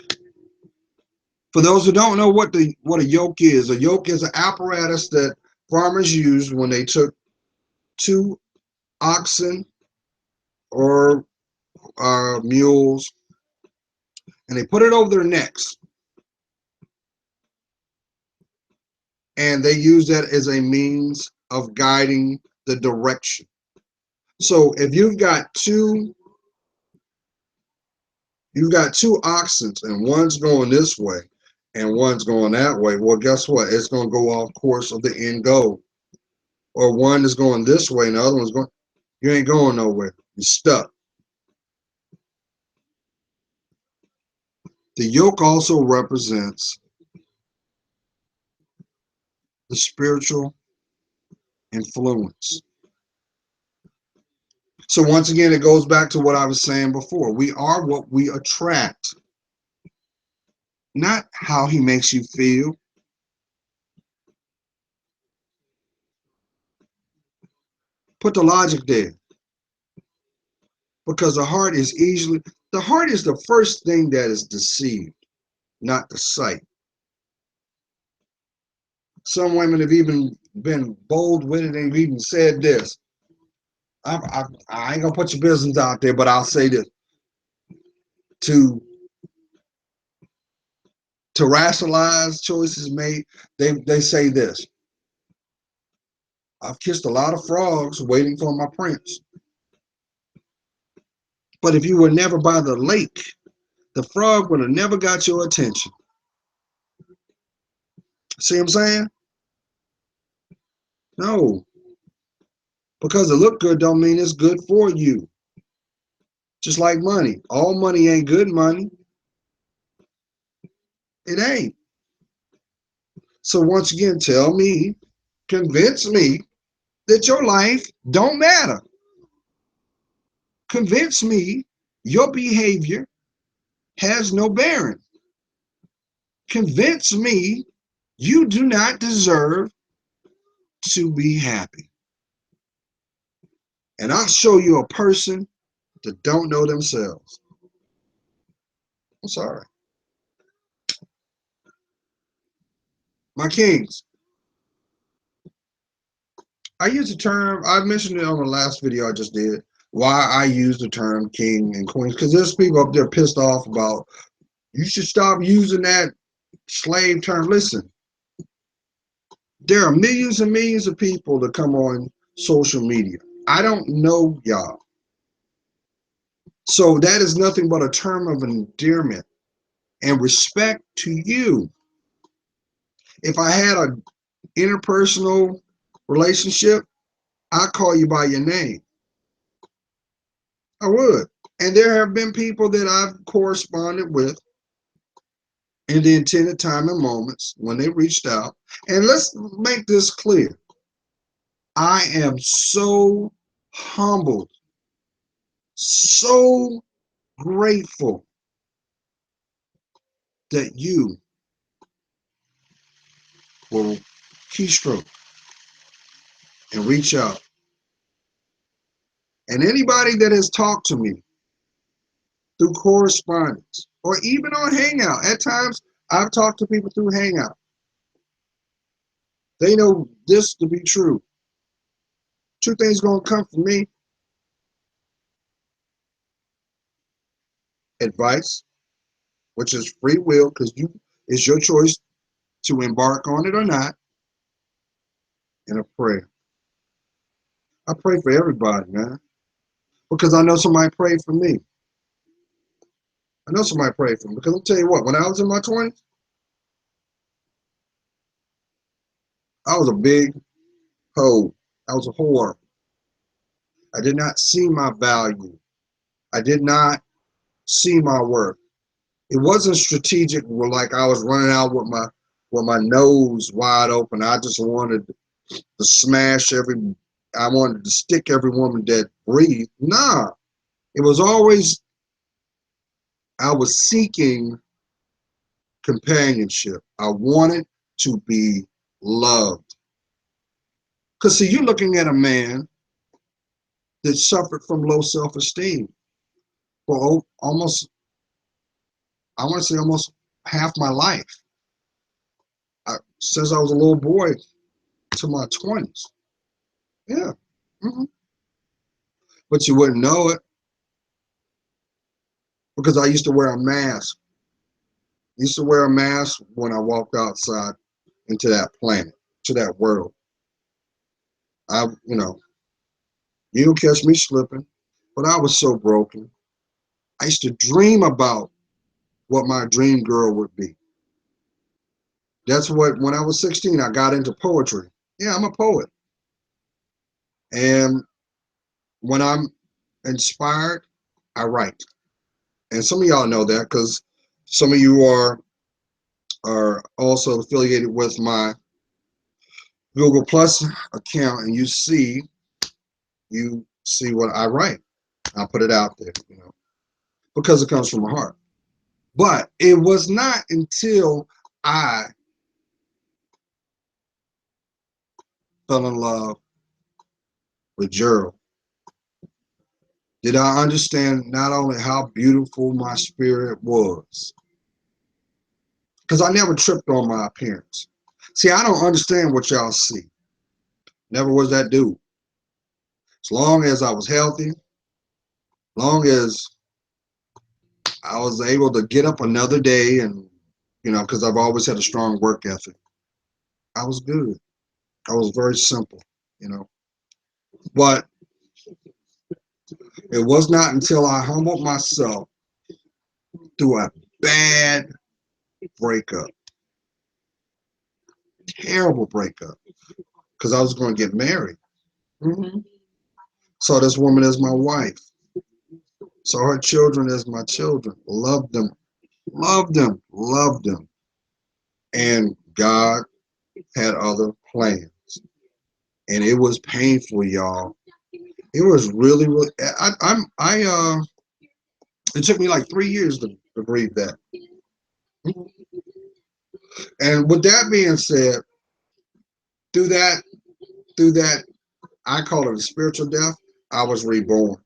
For those who don't know what a yoke is an apparatus that farmers used when they took two oxen or mules and they put it over their necks, and they use that as a means of guiding the direction. So if you've got two oxen and one's going this way and one's going that way, well, guess what? It's going to go off course of the end goal. Or one is going this way and the other one's going, you ain't going nowhere. You're stuck. The yoke also represents the spiritual influence. So once again, it goes back to what I was saying before. We are what we attract, not how he makes you feel. Put the logic there. Because the heart is the first thing that is deceived, not the sight. Some women have even been bold with it. They've even said this. I ain't gonna put your business out there, but I'll say this. To rationalize choices made, they say this. I've kissed a lot of frogs waiting for my prince. But if you were never by the lake, the frog would have never got your attention. See what I'm saying? No. Because it look good don't mean it's good for you. Just like money. All money ain't good money. It ain't. So once again, convince me that your life don't matter. Convince me your behavior has no bearing. Convince me you do not deserve to be happy. And I'll show you a person that don't know themselves. I'm sorry. My kings, I use the term, I mentioned it on the last video I just did, why I use the term king and queens, because there's people up there pissed off about, you should stop using that slave term. Listen, there are millions and millions of people that come on social media. I don't know y'all. So that is nothing but a term of endearment and respect to you. If I had an interpersonal relationship, I'd call you by your name. I would. And there have been people that I've corresponded with in the intended time and moments when they reached out. And let's make this clear. I am so humbled, so grateful that you will keystroke and reach out. And anybody that has talked to me through correspondence or even on Hangout, at times I've talked to people through Hangout. They know this to be true. Two things gonna come from me: advice, which is free will, because it's your choice to embark on it or not, and a prayer. I pray for everybody, man, because I know somebody prayed for me. I know somebody prayed for me because I'll tell you what, when I was in my 20s, I was a big hoe. I was a whore. I did not see my value. I did not see my worth. It wasn't strategic where like I was running out with my nose wide open. I just wanted to smash I wanted to stick every woman that breathed. Nah. It was always I was seeking companionship. I wanted to be loved. Because see, you're looking at a man that suffered from low self-esteem for almost, I want to say almost half my life. Since I was a little boy to my 20s. Yeah. Mm-hmm. But you wouldn't know it because I used to wear a mask. I used to wear a mask when I walked outside into that planet, to that world. You know, you don't catch me slipping, but I was so broken. I used to dream about what my dream girl would be. That's what, when I was 16, I got into poetry. Yeah, I'm a poet. And when I'm inspired, I write. And some of y'all know that because some of you are also affiliated with my Google Plus account, and you see what I write. I put it out there, because it comes from my heart. But it was not until I fell in love with Gerald did I understand not only how beautiful my spirit was, because I never tripped on my appearance. See, I don't understand what y'all see. Never was that dude. As long as I was healthy, long as I was able to get up another day and, because I've always had a strong work ethic, I was good. I was very simple, you know. But it was not until I humbled myself through a bad breakup, terrible breakup, because I was going to get married. Mm-hmm. So this woman is my wife. So her children is my children. Love them, love them, love them. And God had other plans. And it was painful, y'all. It was really, really. It took me like 3 years to grieve that. And with that being said, through that, through that, I call it a spiritual death. I was reborn.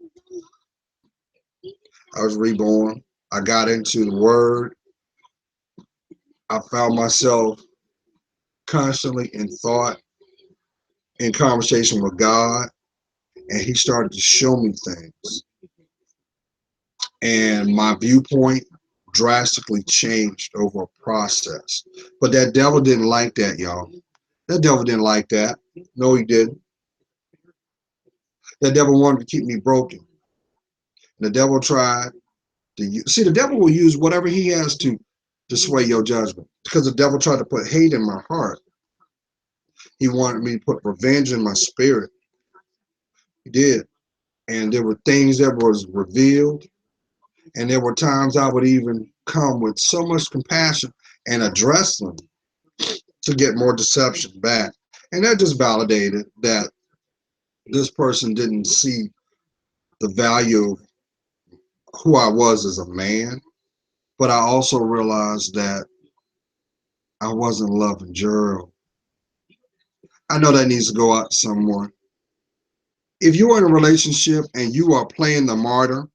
I was reborn. I got into the Word. I found myself constantly in thought, in conversation with God, and He started to show me things. And my viewpoint drastically changed over a process. But that devil didn't like that, y'all. That devil didn't like that. No, he didn't. That devil wanted to keep me broken. And the devil tried to see. The devil will use whatever he has to sway your judgment. Because the devil tried to put hate in my heart. He wanted me to put revenge in my spirit. He did. And there were things that was revealed. And there were times I would even come with so much compassion and address them to get more deception back. And that just validated that this person didn't see the value of who I was as a man, but I also realized that I wasn't loving Gerald. I know that needs to go out to someone. If you're in a relationship and you are playing the martyr,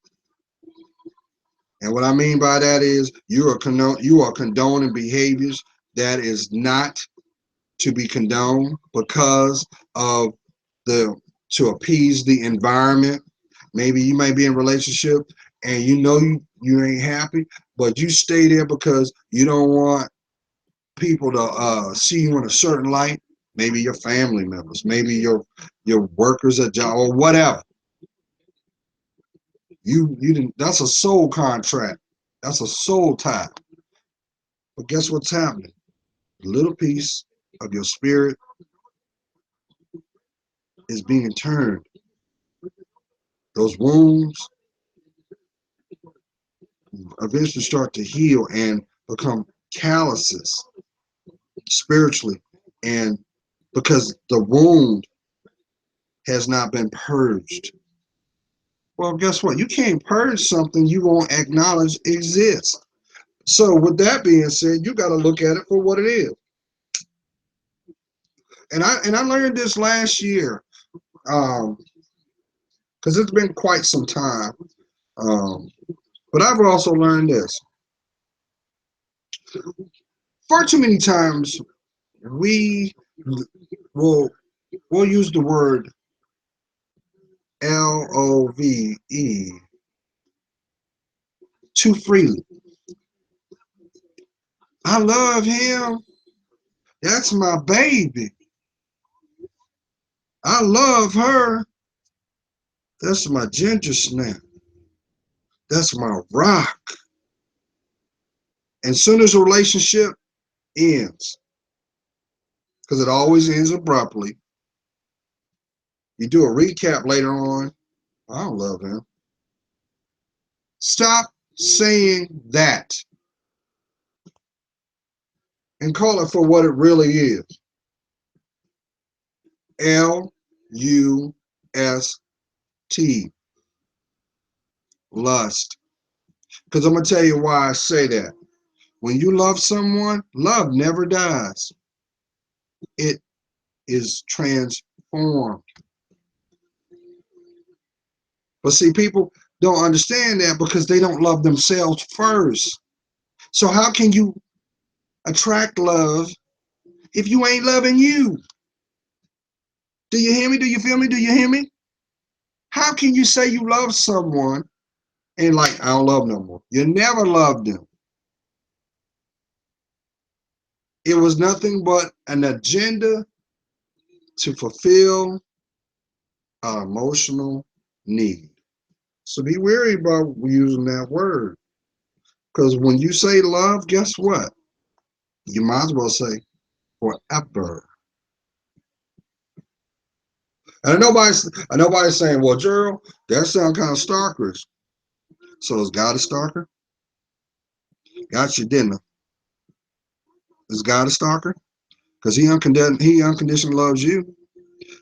and what I mean by that is you are condoning behaviors that is not to be condoned because of the to appease the environment. Maybe you might be in a relationship and you know you ain't happy, but you stay there because you don't want people to see you in a certain light. Maybe your family members, maybe your workers at job or whatever. You didn't. That's a soul contract. That's a soul tie. But guess what's happening? A little piece of your spirit is being turned. Those wounds eventually start to heal and become calluses spiritually, and because the wound has not been purged. Well, guess what? You can't purge something you won't acknowledge exists. So, with that being said, you got to look at it for what it is. And I learned this last year, because it's been quite some time. Um, but I've also learned this: far too many times we will we'll use the word love too freely. I love him. That's my baby. I love her. That's my ginger snap. That's my rock. And soon as a relationship ends, because it always ends abruptly, you do a recap later on. I don't love him. Stop saying that and call it for what it really is. Lust. Lust. Because I'm going to tell you why I say that. When you love someone, love never dies. It is transformed. But see, people don't understand that because they don't love themselves first. So how can you attract love if you ain't loving you? Do you hear me? Do you feel me? Do you hear me? How can you say you love someone and like, I don't love no more? You never loved them. It was nothing but an agenda to fulfill an emotional need. So be wary about using that word. Because when you say love, guess what? You might as well say forever. And nobody's saying, well, Gerald, that sounds kind of stalkerish. So is God a stalker? Got you, didn't I? Is God a stalker? Because he unconditionally loves you.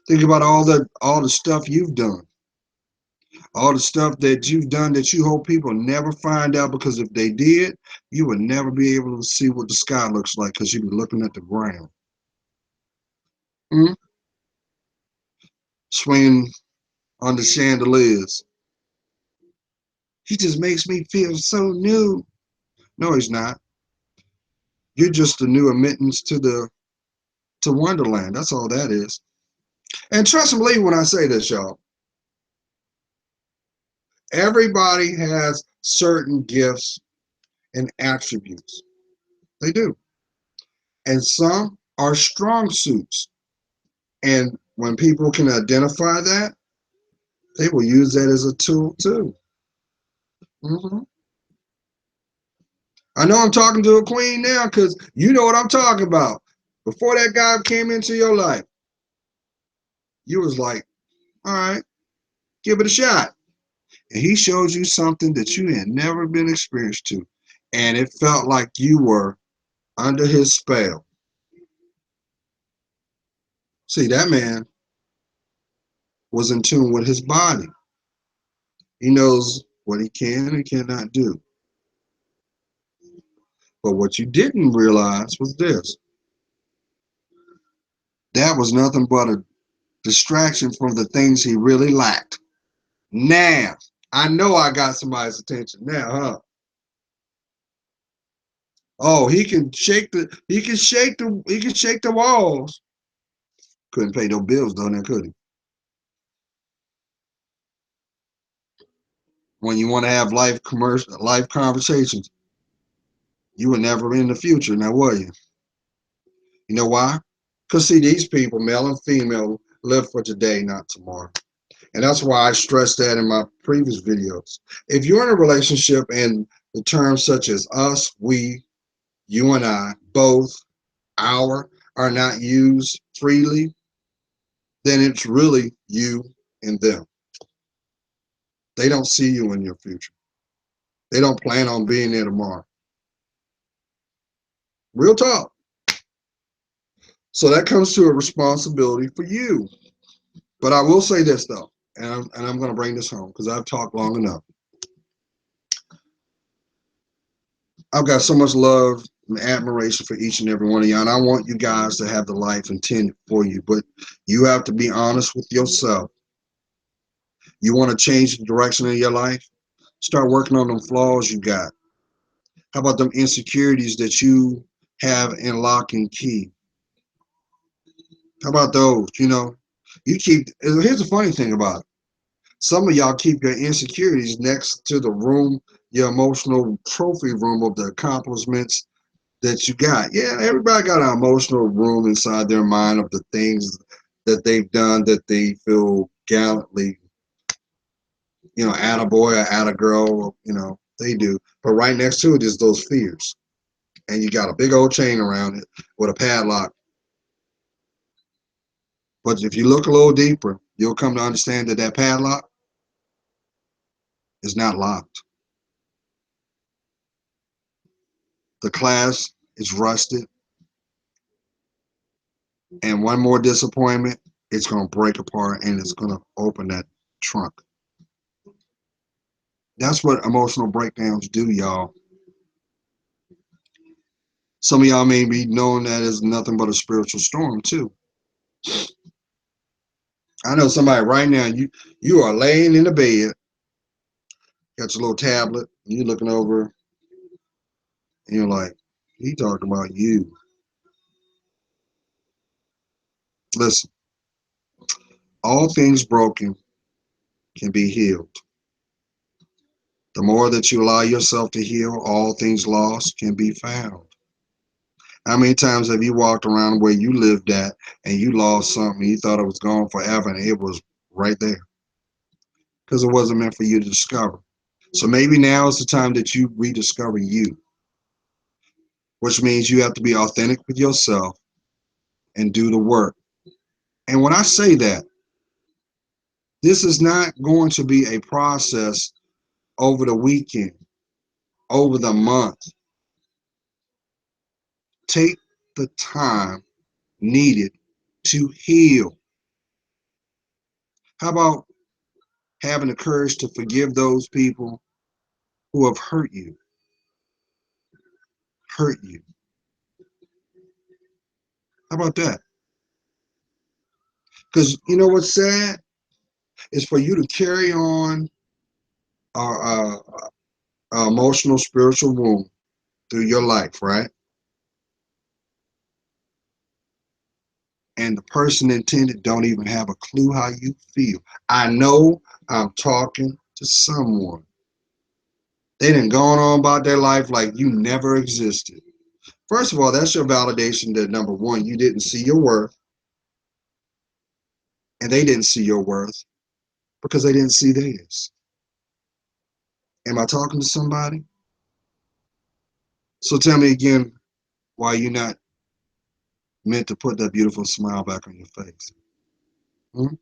Think about all the stuff you've done. All the stuff that you've done that you hope people never find out, because if they did, you would never be able to see what the sky looks like because you'd be looking at the ground. Mm-hmm. Swinging on the chandeliers. He just makes me feel so new. No, he's not. You're just the new admittance to Wonderland. That's all that is. And trust and believe when I say this, y'all. Everybody has certain gifts and attributes. They do. And some are strong suits. And when people can identify that, they will use that as a tool too. Mm-hmm. I know I'm talking to a queen now because you know what I'm talking about. Before that guy came into your life, you was like, all right, give it a shot. And he shows you something that you had never been experienced to. and it felt like you were under his spell. See, that man was in tune with his body. He knows what he can and cannot do. But what you didn't realize was this: that was nothing but a distraction from the things he really lacked. Now, I know I got somebody's attention now, huh? Oh, he can shake the walls. Couldn't pay no bills though, now could he? When you want to have life conversations, you were never in the future, now were you? You know why? Because see, these people, male and female, live for today, not tomorrow. And that's why I stress that in my previous videos. If you're in a relationship and the terms such as us, we, you and I, both, our, are not used freely, then it's really you and them. They don't see you in your future. They don't plan on being there tomorrow. Real talk. So that comes to a responsibility for you. But I will say this though, and I'm going to bring this home because I've talked long enough. I've got so much love and admiration for each and every one of you, and I want you guys to have the life intended for you. But you have to be honest with yourself. You want to change the direction of your life? Start working on them flaws you got. How about them insecurities that you have in lock and key? How about those? You keep. Here's the funny thing about it. Some of y'all keep your insecurities next to the room, your emotional trophy room of the accomplishments that you got. Yeah, everybody got an emotional room inside their mind of the things that they've done that they feel gallantly, at a boy or at a girl, they do. But right next to it is those fears. And you got a big old chain around it with a padlock. But if you look a little deeper, you'll come to understand that that padlock is not locked. The class is rusted, and one more disappointment, it's going to break apart and it's going to open that trunk. That's what emotional breakdowns do, y'all. Some of y'all may be knowing that as nothing but a spiritual storm too. I know somebody right now, you are laying in the bed, got your little tablet, and you're looking over, and you're like, he talking about you. Listen, all things broken can be healed. The more that you allow yourself to heal, all things lost can be found. How many times have you walked around where you lived at and you lost something, you thought it was gone forever, and it was right there? Because it wasn't meant for you to discover. So maybe now is the time that you rediscover you, which means you have to be authentic with yourself and do the work. And when I say that, this is not going to be a process over the weekend, over the month. Take the time needed to heal. How about having the courage to forgive those people who have hurt you? Hurt you. How about that? Because you know what's sad is for you to carry on a emotional, spiritual wound through your life, right? And the person intended don't even have a clue how you feel. I know I'm talking to someone. They done gone on about their life like you never existed. First of all, that's your validation that number one, you didn't see your worth, and they didn't see your worth because they didn't see theirs. Am I talking to somebody? So tell me again why you're not meant to put that beautiful smile back on your face. Hmm?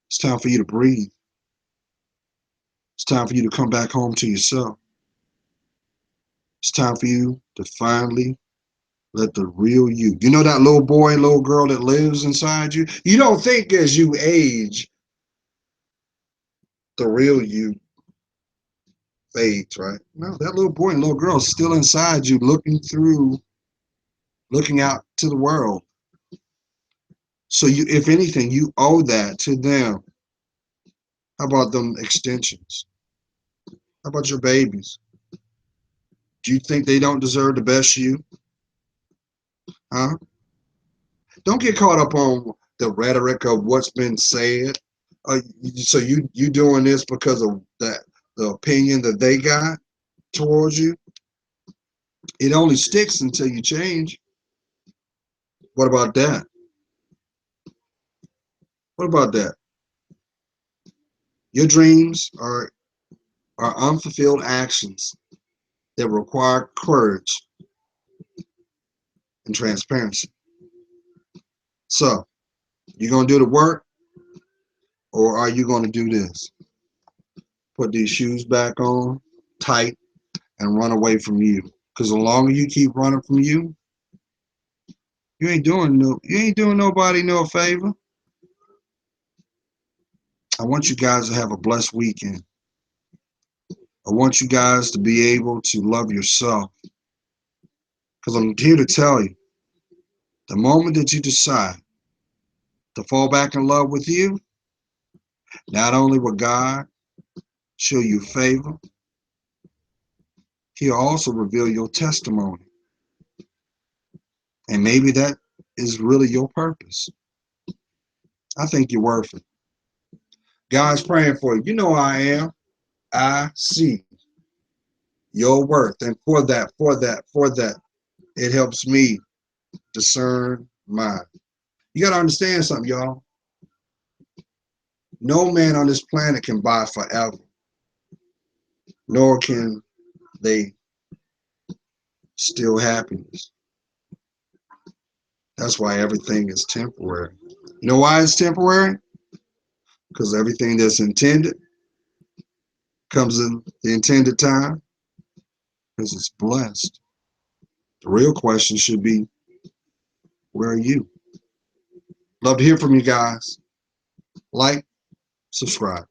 It's time for you to breathe. It's time for you to come back home to yourself. It's time for you to finally let the real you. You know that little boy, little girl that lives inside you? You don't think as you age, the real you fades, right? No, that little boy and little girl is still inside you, looking out to the world. So you, if anything, you owe that to them. How about them extensions? How about your babies? Do you think they don't deserve the best you? Huh? Don't get caught up on the rhetoric of what's been said. So you doing this because of the opinion that they got towards you? It only sticks until you change. What about that? What about that? Your dreams are unfulfilled actions that require courage and transparency. So, you gonna do the work, or are you gonna do this? Put these shoes back on tight and run away from you. Because the longer you keep running from you, you ain't doing nobody no favor. I want you guys to have a blessed weekend. I want you guys to be able to love yourself. Because I'm here to tell you, the moment that you decide to fall back in love with you, not only will God show you favor, He'll also reveal your testimony. And maybe that is really your purpose. I think you're worth it. God's praying for you. You know I am. I see your worth. And for that, it helps me discern mine. You got to understand something, y'all. No man on this planet can buy forever, nor can they steal happiness. That's why everything is temporary. You know why it's temporary? Because everything that's intended comes in the intended time, because it's blessed. The real question should be, where are you? Love to hear from you guys. Like, subscribe.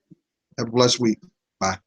Have a blessed week. Bye.